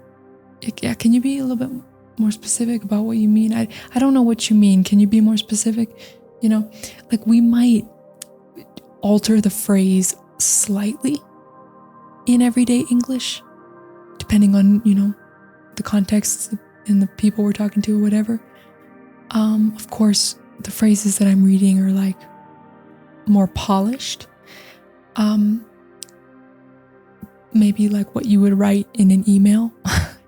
yeah, can you be a little bit more specific about what you mean? I don't know what you mean. Can you be more specific? Like we might alter the phrase slightly in everyday English, depending on, the context and the people we're talking to or whatever. Of course, the phrases that I'm reading are like more polished. Maybe like what you would write in an email,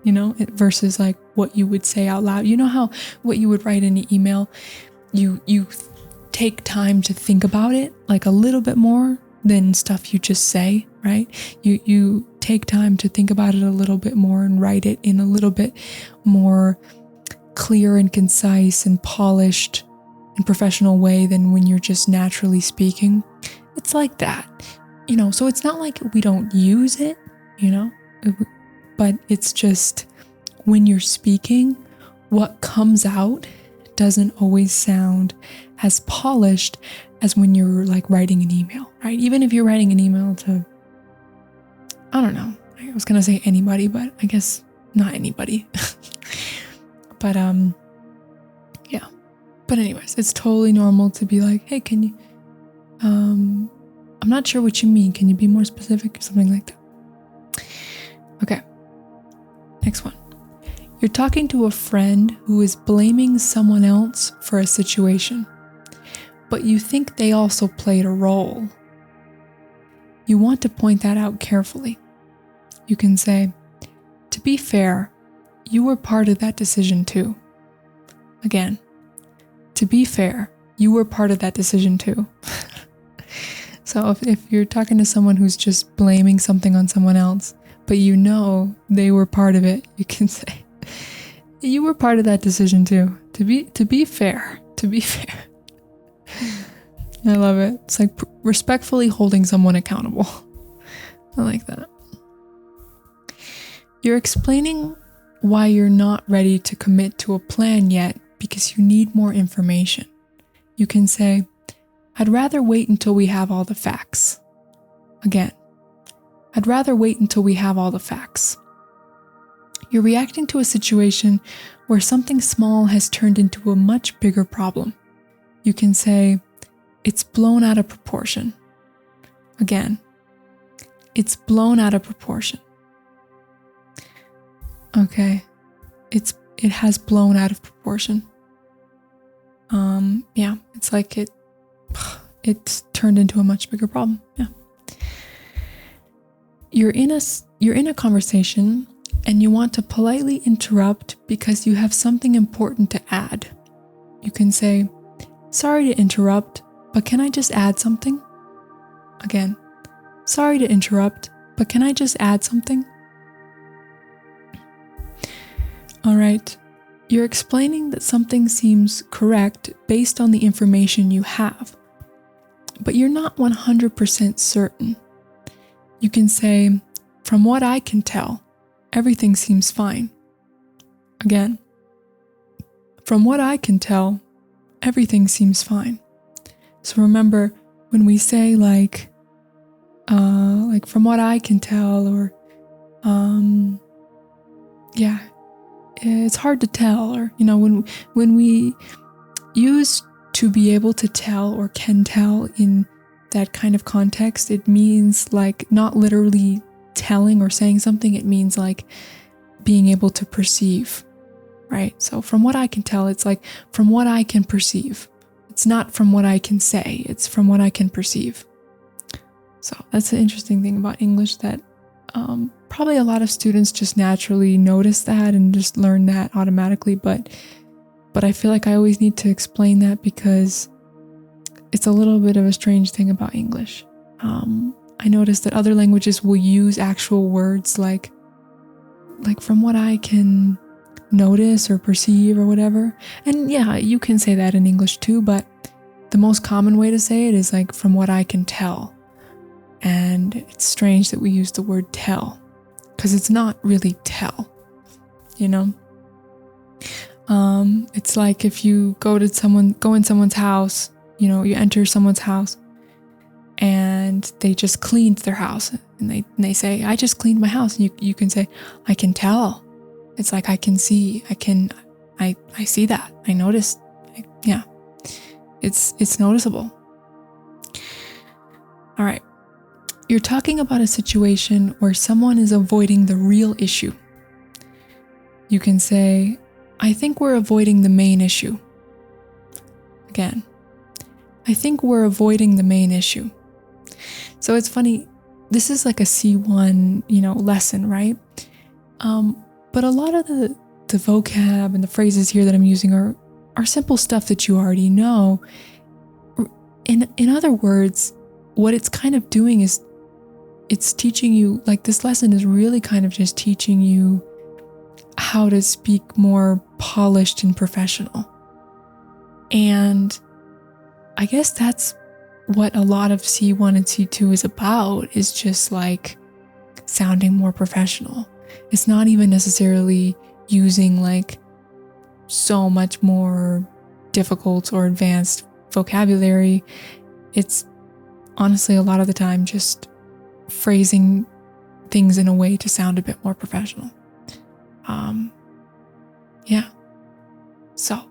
versus like what you would say out loud. You know how what you would write in an email, you take time to think about it like a little bit more than stuff you just say, right? You take time to think about it a little bit more and write it in a little bit more clear and concise and polished and professional way than when you're just naturally speaking. It's like that, so it's not like we don't use it, but it's just when you're speaking, what comes out doesn't always sound as polished as when you're like writing an email, right? Even if you're writing an email to, I don't know, I was going to say anybody, but I guess not anybody. But, yeah. But anyways, it's totally normal to be like, "Hey, can you, I'm not sure what you mean. Can you be more specific?" or something like that. Okay. Next one. You're talking to a friend who is blaming someone else for a situation, but you think they also played a role. You want to point that out carefully. You can say, "To be fair, you were part of that decision too." Again, to be fair, you were part of that decision too. So if you're talking to someone who's just blaming something on someone else, but they were part of it, you can say, "You were part of that decision too. To be fair. I love it. It's like respectfully holding someone accountable. I like that. You're explaining why you're not ready to commit to a plan yet because you need more information. You can say, "I'd rather wait until we have all the facts." Again, "I'd rather wait until we have all the facts." You're reacting to a situation where something small has turned into a much bigger problem. You can say, "It's blown out of proportion." Again, It's blown out of proportion. Okay. It has blown out of proportion. Yeah, it's like it's turned into a much bigger problem. Yeah. You're in a conversation and you want to politely interrupt because you have something important to add. You can say, "Sorry to interrupt, but can I just add something?" Again, "Sorry to interrupt, but can I just add something?" All right. You're explaining that something seems correct based on the information you have, but you're not 100% certain. You can say, "From what I can tell, everything seems fine." Again, "From what I can tell, everything seems fine." So remember, when we say like "from what I can tell," or yeah, it's hard to tell, or when we use "to be able to tell" or "can tell" in that kind of context, it means like not literally telling or saying something. It means like being able to perceive, right? So "from what I can tell," it's like from what I can perceive. It's not from what I can say, it's from what I can perceive. So that's the interesting thing about English, that probably a lot of students just naturally notice that and just learn that automatically, but I feel like I always need to explain that because it's a little bit of a strange thing about English. I noticed that other languages will use actual words like "from what I can notice or perceive" or whatever. And yeah, you can say that in English too, but the most common way to say it is like "from what I can tell." And it's strange that we use the word "tell" because it's not really tell, It's like if you go in someone's house, you enter someone's house and they just cleaned their house, and they say, "I just cleaned my house." And you can say, "I can tell." It's like, I can see, I see that, I noticed. Yeah, it's noticeable. All right. You're talking about a situation where someone is avoiding the real issue. You can say, "I think we're avoiding the main issue." Again, "I think we're avoiding the main issue." So it's funny, this is like a C1, lesson, right? But a lot of the vocab and the phrases here that I'm using are simple stuff that you already know. In other words, what it's kind of doing is it's teaching you, like this lesson is really kind of just teaching you how to speak more polished and professional. And I guess that's what a lot of C1 and C2 is about, is just like sounding more professional. It's not even necessarily using like so much more difficult or advanced vocabulary. It's honestly a lot of the time just phrasing things in a way to sound a bit more professional. Yeah. So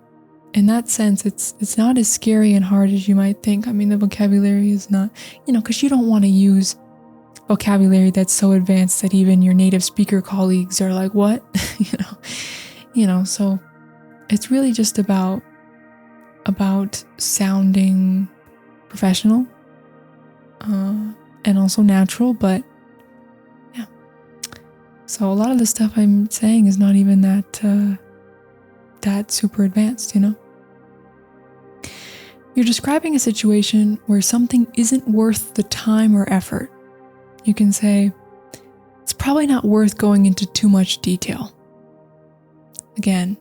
in that sense, it's not as scary and hard as you might think. I mean, the vocabulary is not, because you don't want to use vocabulary that's so advanced that even your native speaker colleagues are like, "What?" So it's really just about sounding professional, and also natural, but yeah. So a lot of the stuff I'm saying is not even that super advanced, You're describing a situation where something isn't worth the time or effort. You can say, "It's probably not worth going into too much detail." Again,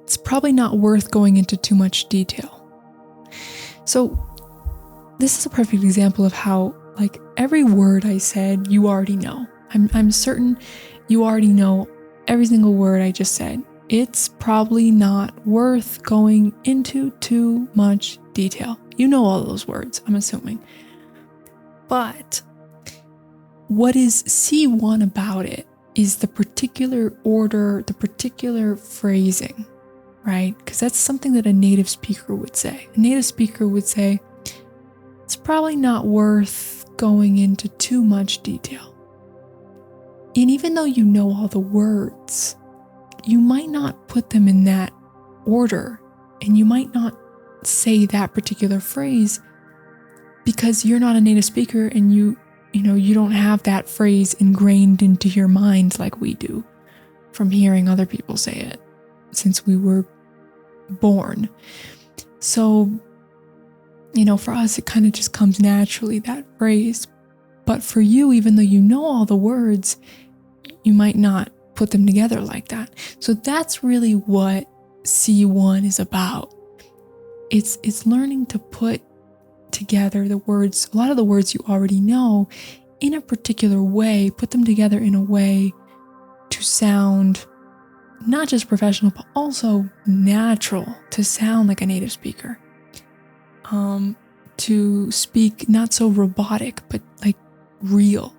"It's probably not worth going into too much detail." So this is a perfect example of how, like, every word I said, you already know. I'm certain you already know every single word I just said. It's probably not worth going into too much detail. You know all those words, I'm assuming. But what is C1 about it is the particular order, the particular phrasing, right? Because that's something that a native speaker would say. A native speaker would say, "It's probably not worth going into too much detail. And even though you know all the words, you might not put them in that order, and you might not say that particular phrase because you're not a native speaker, and you don't have that phrase ingrained into your mind like we do from hearing other people say it since we were born. So, for us, it kind of just comes naturally, that phrase. But for you, even though you know all the words, you might not put them together like that. So that's really what C1 is about. It's learning to put together the words, a lot of the words you already know, in a particular way, put them together in a way to sound not just professional, but also natural, to sound like a native speaker. To speak not so robotic, but like real,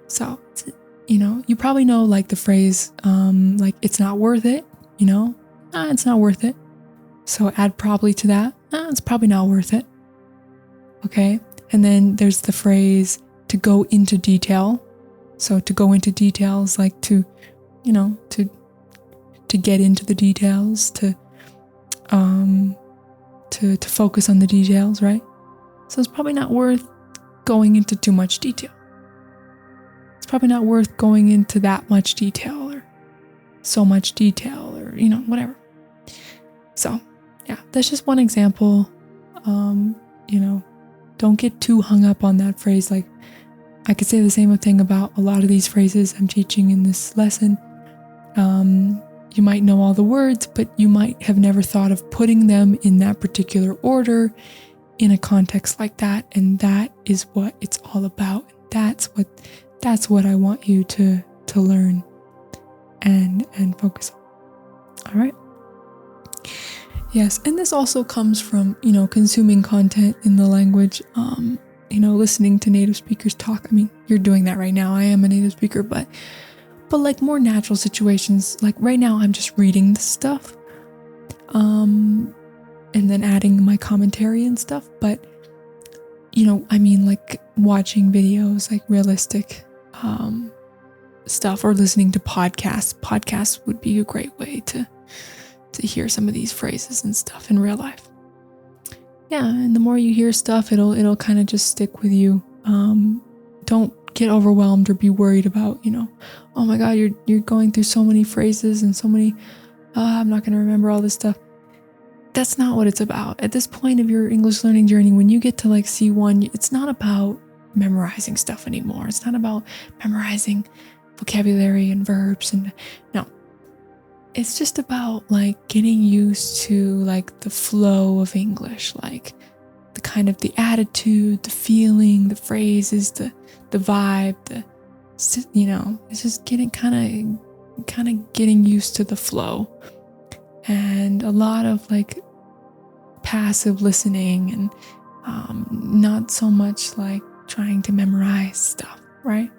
So, you probably know like the phrase, like it's not worth it, it's not worth it. So add probably to that, it's probably not worth it. Okay. And then there's the phrase to go into detail. So to go into details, like to get into the details, to focus on the details, right? So it's probably not worth going into too much detail. It's probably not worth going into that much detail or so much detail or, whatever. So yeah, that's just one example. Don't get too hung up on that phrase. Like I could say the same thing about a lot of these phrases I'm teaching in this lesson. You might know all the words, but you might have never thought of putting them in that particular order in a context like that. And that is what it's all about. That's what I want you to learn and focus on. All right. Yes. And this also comes from, consuming content in the language, listening to native speakers talk. I mean, you're doing that right now. I am a native speaker, but like more natural situations, like right now I'm just reading this stuff, and then adding my commentary and stuff. But, like watching videos, like realistic, stuff, or listening to podcasts. Podcasts would be a great way to hear some of these phrases and stuff in real life. Yeah. And the more you hear stuff, it'll kind of just stick with you. Don't get overwhelmed or be worried about, oh my God, you're going through so many phrases and so many, I'm not going to remember all this stuff. That's not what it's about. At this point of your English learning journey, when you get to like C1, it's not about memorizing stuff anymore. It's not about memorizing vocabulary and verbs no. It's just about like getting used to like the flow of English, like the kind of the attitude, the feeling, the phrases, the vibe, it's just getting kind of getting used to the flow, and a lot of like passive listening and not so much like trying to memorize stuff, right?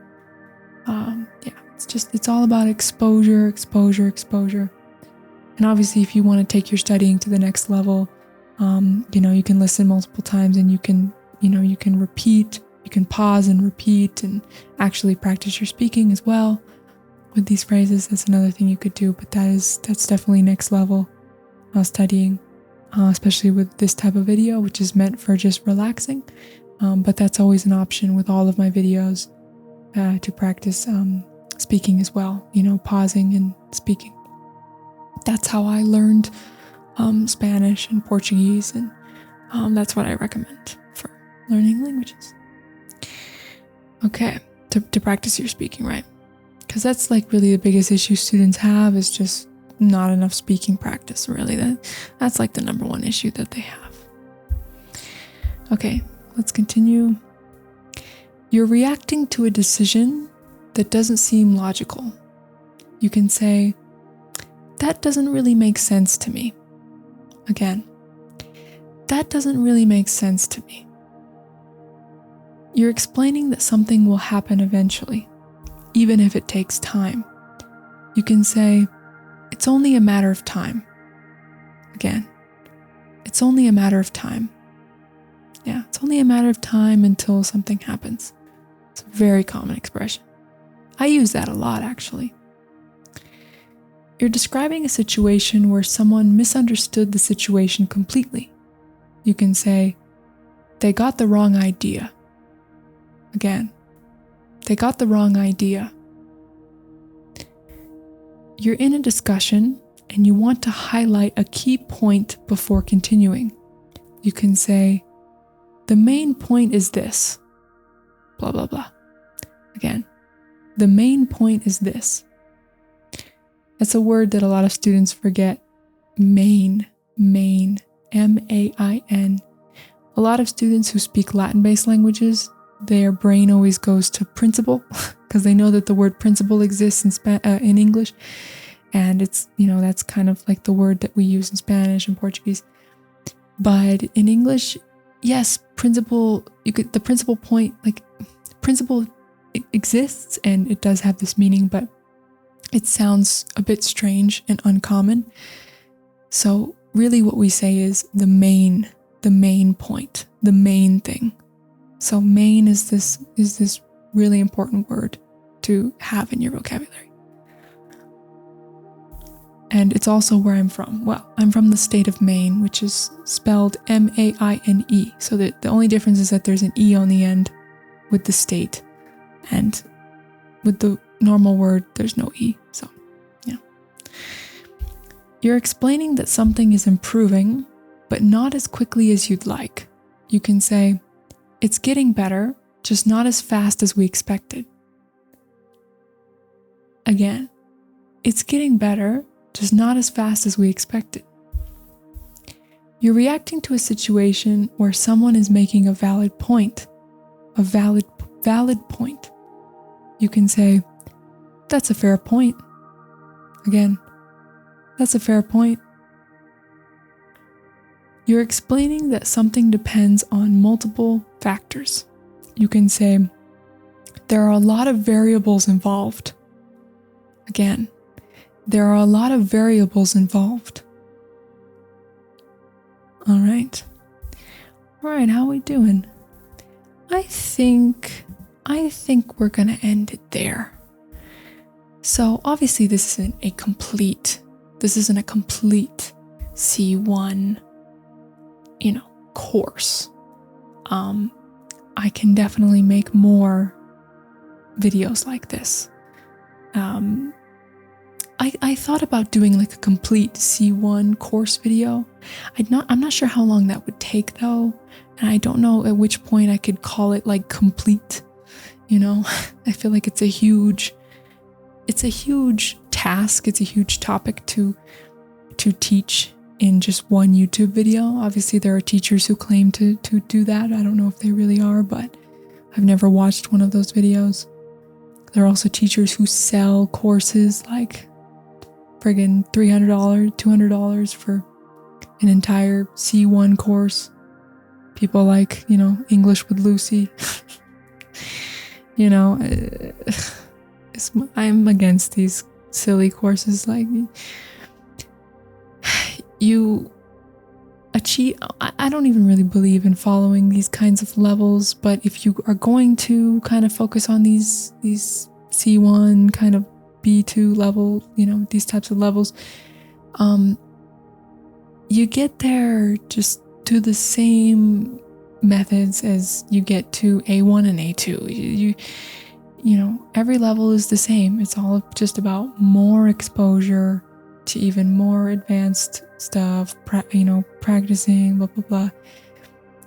It's all about exposure. And obviously if you want to take your studying to the next level, you can listen multiple times, and you can repeat. You can pause and repeat and actually practice your speaking as well with these phrases. That's another thing you could do, but that's definitely next level studying, especially with this type of video, which is meant for just relaxing. But that's always an option with all of my videos to practice speaking as well, pausing and speaking. That's how I learned Spanish and Portuguese, and that's what I recommend for learning languages. Okay, to practice your speaking, right? Because that's like really the biggest issue students have, is just not enough speaking practice, really. That's like the number one issue that they have. Okay, let's continue. You're reacting to a decision that doesn't seem logical. You can say, that doesn't really make sense to me. Again, that doesn't really make sense to me. You're explaining that something will happen eventually, even if it takes time. You can say, it's only a matter of time. Again, it's only a matter of time. Yeah, it's only a matter of time until something happens. It's a very common expression. I use that a lot, actually. You're describing a situation where someone misunderstood the situation completely. You can say, they got the wrong idea. Again, they got the wrong idea. You're in a discussion and you want to highlight a key point before continuing. You can say, the main point is this, blah, blah, blah. Again, the main point is this. That's a word that a lot of students forget. Main, M-A-I-N. A lot of students who speak Latin-based languages, their brain always goes to principle because they know that the word principle exists in English. And it's, that's kind of like the word that we use in Spanish and Portuguese. But in English, yes, principle, the principal point, like principle exists and it does have this meaning, but it sounds a bit strange and uncommon. So really what we say is the main point, the main thing. So main is this really important word to have in your vocabulary. And it's also where I'm from. Well, I'm from the state of Maine, which is spelled M-A-I-N-E. So the only difference is that there's an E on the end with the state. And with the normal word, there's no E. So, yeah. You're explaining that something is improving, but not as quickly as you'd like. You can say, it's getting better, just not as fast as we expected. Again, it's getting better, just not as fast as we expected. You're reacting to a situation where someone is making a valid point. A valid point. You can say, that's a fair point. Again, that's a fair point. You're explaining that something depends on multiple factors. You can say, there are a lot of variables involved. Again, there are a lot of variables involved. All right, how are we doing? I think we're gonna end it there. So obviously this isn't a complete C1, course. I can definitely make more videos like this. I thought about doing like a complete C1 course video. I'm not sure how long that would take though, and I don't know at which point I could call it like complete. I feel like it's a huge task. It's a huge topic to teach in just one YouTube video. Obviously, there are teachers who claim to do that. I don't know if they really are, but I've never watched one of those videos. There are also teachers who sell courses like friggin' $300, $200 for an entire C1 course. People like, English with Lucy. I'm against these silly courses. Like, you achieve, I don't even really believe in following these kinds of levels, but if you are going to kind of focus on these C1 kind of B2 level, these types of levels, you get there just to the same methods as you get to A1 and A2. Every level is the same. It's all just about more exposure to even more advanced stuff, practicing, blah, blah, blah.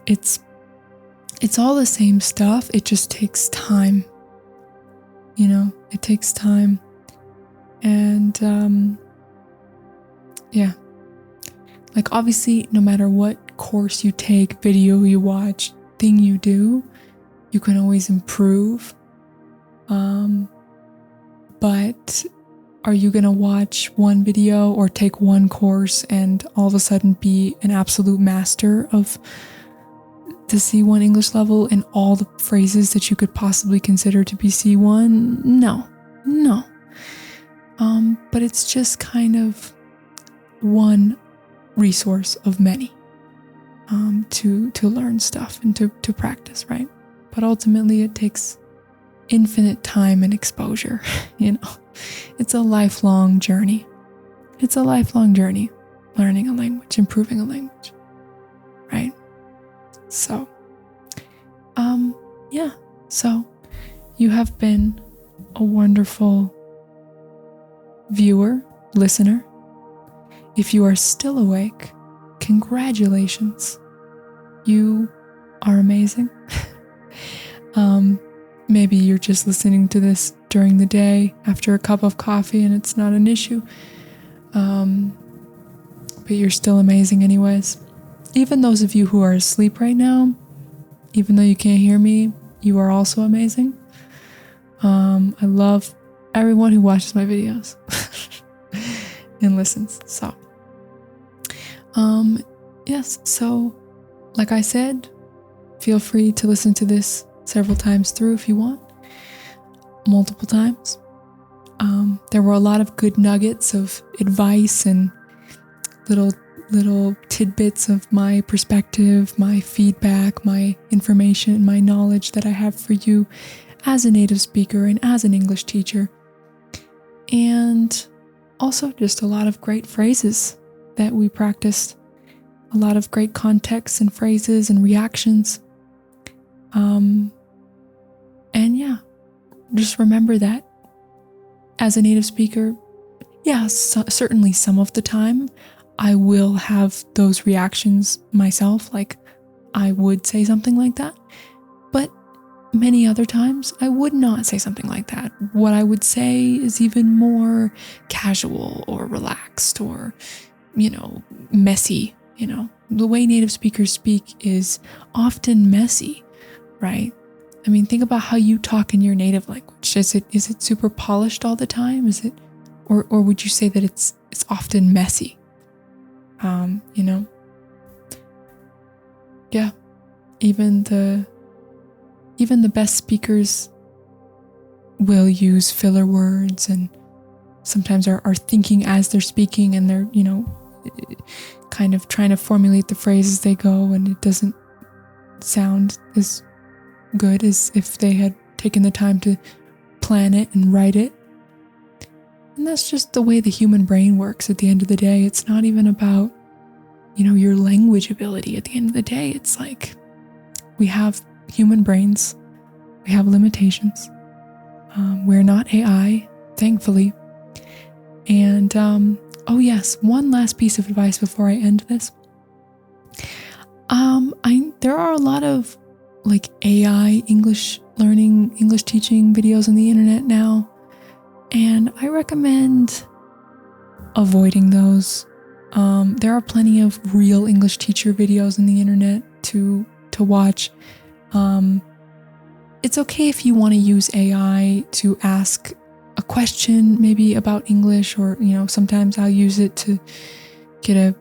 It's all the same stuff. It just takes time. It takes time. And, yeah. Like, obviously, no matter what course you take, video you watch, thing you do, you can always improve. But are you going to watch one video or take one course and all of a sudden be an absolute master of the C1 English level and all the phrases that you could possibly consider to be C1? No. But it's just kind of one resource of many. to learn stuff and to practice, right? But ultimately it takes infinite time and exposure. It's a lifelong journey. It's a lifelong journey, learning a language, improving a language, right? So, so you have been a wonderful viewer, listener. If you are still awake, congratulations. You are amazing. Maybe you're just listening to this during the day after a cup of coffee and it's not an issue. But you're still amazing anyways. Even those of you who are asleep right now, even though you can't hear me, you are also amazing. I love everyone who watches my videos and listens. So, yes. So, like I said, feel free to listen to this several times through if you want, multiple times. There were a lot of good nuggets of advice and little tidbits of my perspective, my feedback, my information, my knowledge that I have for you as a native speaker and as an English teacher. And also just a lot of great phrases that we practiced, a lot of great contexts and phrases and reactions. And yeah, just remember that as a native speaker, certainly some of the time I will have those reactions myself, like I would say something like that. But many other times I would not say something like that. What I would say is even more casual or relaxed or, messy. The way native speakers speak is often messy, right? I mean, think about how you talk in your native language. Is it super polished all the time? Is it, or would you say that it's often messy? Yeah. Even the best speakers will use filler words and sometimes are thinking as they're speaking and they're, kind of trying to formulate the phrase as they go, and it doesn't sound as good as if they had taken the time to plan it and write it. And that's just the way the human brain works at the end of the day. It's not even about, your language ability at the end of the day. It's like we have human brains. We have limitations. We're not AI, thankfully. And, oh yes, one last piece of advice before I end this. There are a lot of AI English learning, English teaching videos on the internet now, and I recommend avoiding those. There are plenty of real English teacher videos on the internet to watch. It's okay if you want to use AI to ask a question maybe about English, or sometimes I'll use it to get a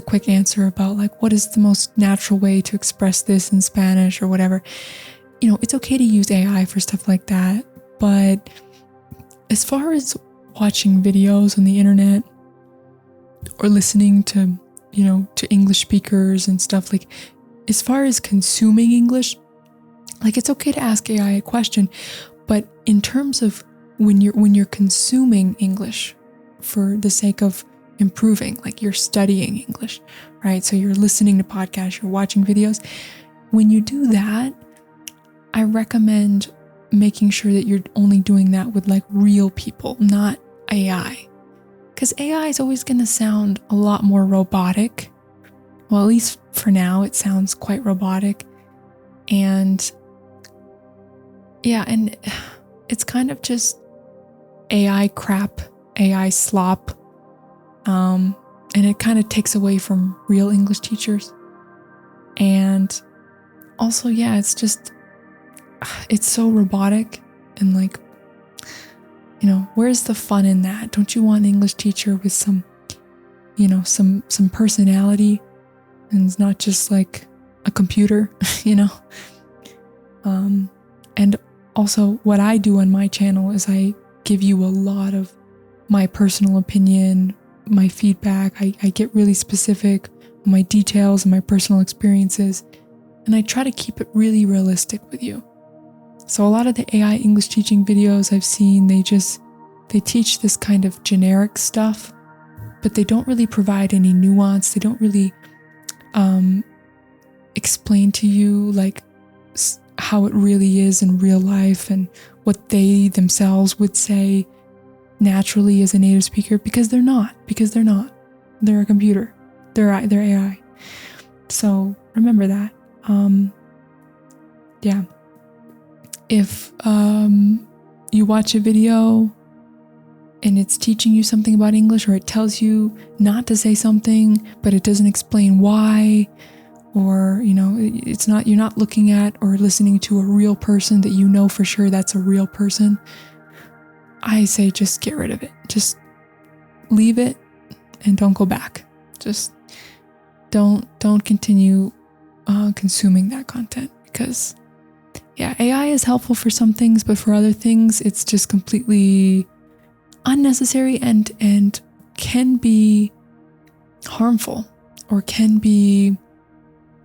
quick answer about what is the most natural way to express this in Spanish or whatever. It's okay to use AI for stuff like that, but as far as watching videos on the internet or listening to English speakers and stuff, as far as consuming English, it's okay to ask AI a question, but in terms of when you're consuming English for the sake of improving, you're studying English, right? So you're listening to podcasts, you're watching videos. When you do that, I recommend making sure that you're only doing that with real people, not AI. Because AI is always going to sound a lot more robotic. Well, at least for now, it sounds quite robotic. And yeah, and it's kind of just AI crap, AI slop. And it kind of takes away from real English teachers. And also, yeah, it's so robotic and where's the fun in that? Don't you want an English teacher with some personality, and it's not just a computer, And also what I do on my channel is I give you a lot of my personal opinion, my feedback. I get really specific my details and my personal experiences, and I try to keep it really realistic with you. So a lot of the AI English teaching videos I've seen, they teach this kind of generic stuff, but they don't really provide any nuance. They don't really explain to you like how it really is in real life and what they themselves would say naturally as a native speaker, because they're not. They're a computer. They're AI. So remember that. Yeah. If you watch a video and it's teaching you something about English, or it tells you not to say something, but it doesn't explain why, or, you're not looking at or listening to a real person that you know for sure that's a real person, I say just get rid of it. Just leave it and don't go back. Just don't continue consuming that content, because yeah, AI is helpful for some things, but for other things, it's just completely unnecessary and can be harmful or can be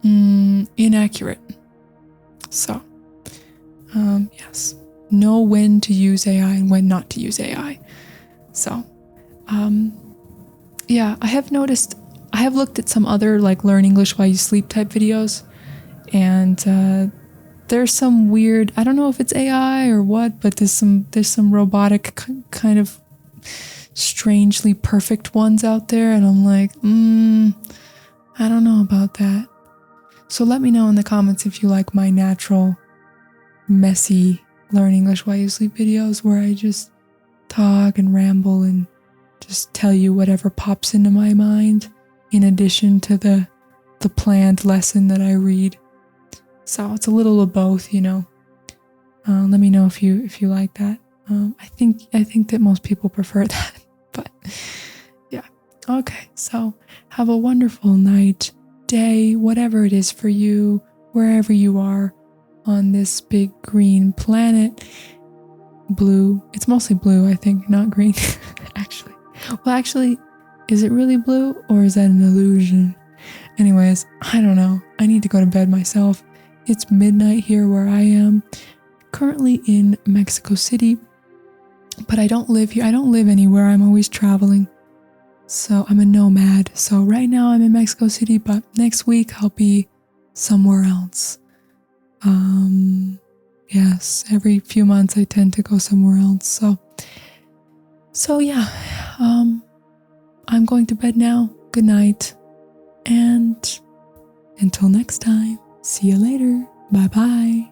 inaccurate. So, yes, know when to use AI and when not to use AI. So, yeah, I have looked at some other like learn English while you sleep type videos, and there's some weird, I don't know if it's AI or what, but there's some robotic kind of strangely perfect ones out there, and I'm like, I don't know about that. So let me know in the comments if you like my natural, messy learn English while you sleep videos where I just talk and ramble and just tell you whatever pops into my mind in addition to the planned lesson that I read. So it's a little of both, Let me know if you like that. I think that most people prefer that, but yeah. Okay, so have a wonderful night, day, whatever it is for you, wherever you are on this big green planet. Blue. It's mostly blue, I think, not green, actually. Well, actually, is it really blue or is that an illusion? Anyways, I don't know. I need to go to bed myself. It's midnight here where I am, currently in Mexico City, but I don't live here. I don't live anywhere. I'm always traveling. So I'm a nomad. So right now I'm in Mexico City, but next week I'll be somewhere else. Yes, every few months I tend to go somewhere else. So yeah, I'm going to bed now. Good night. And until next time, see you later. Bye bye.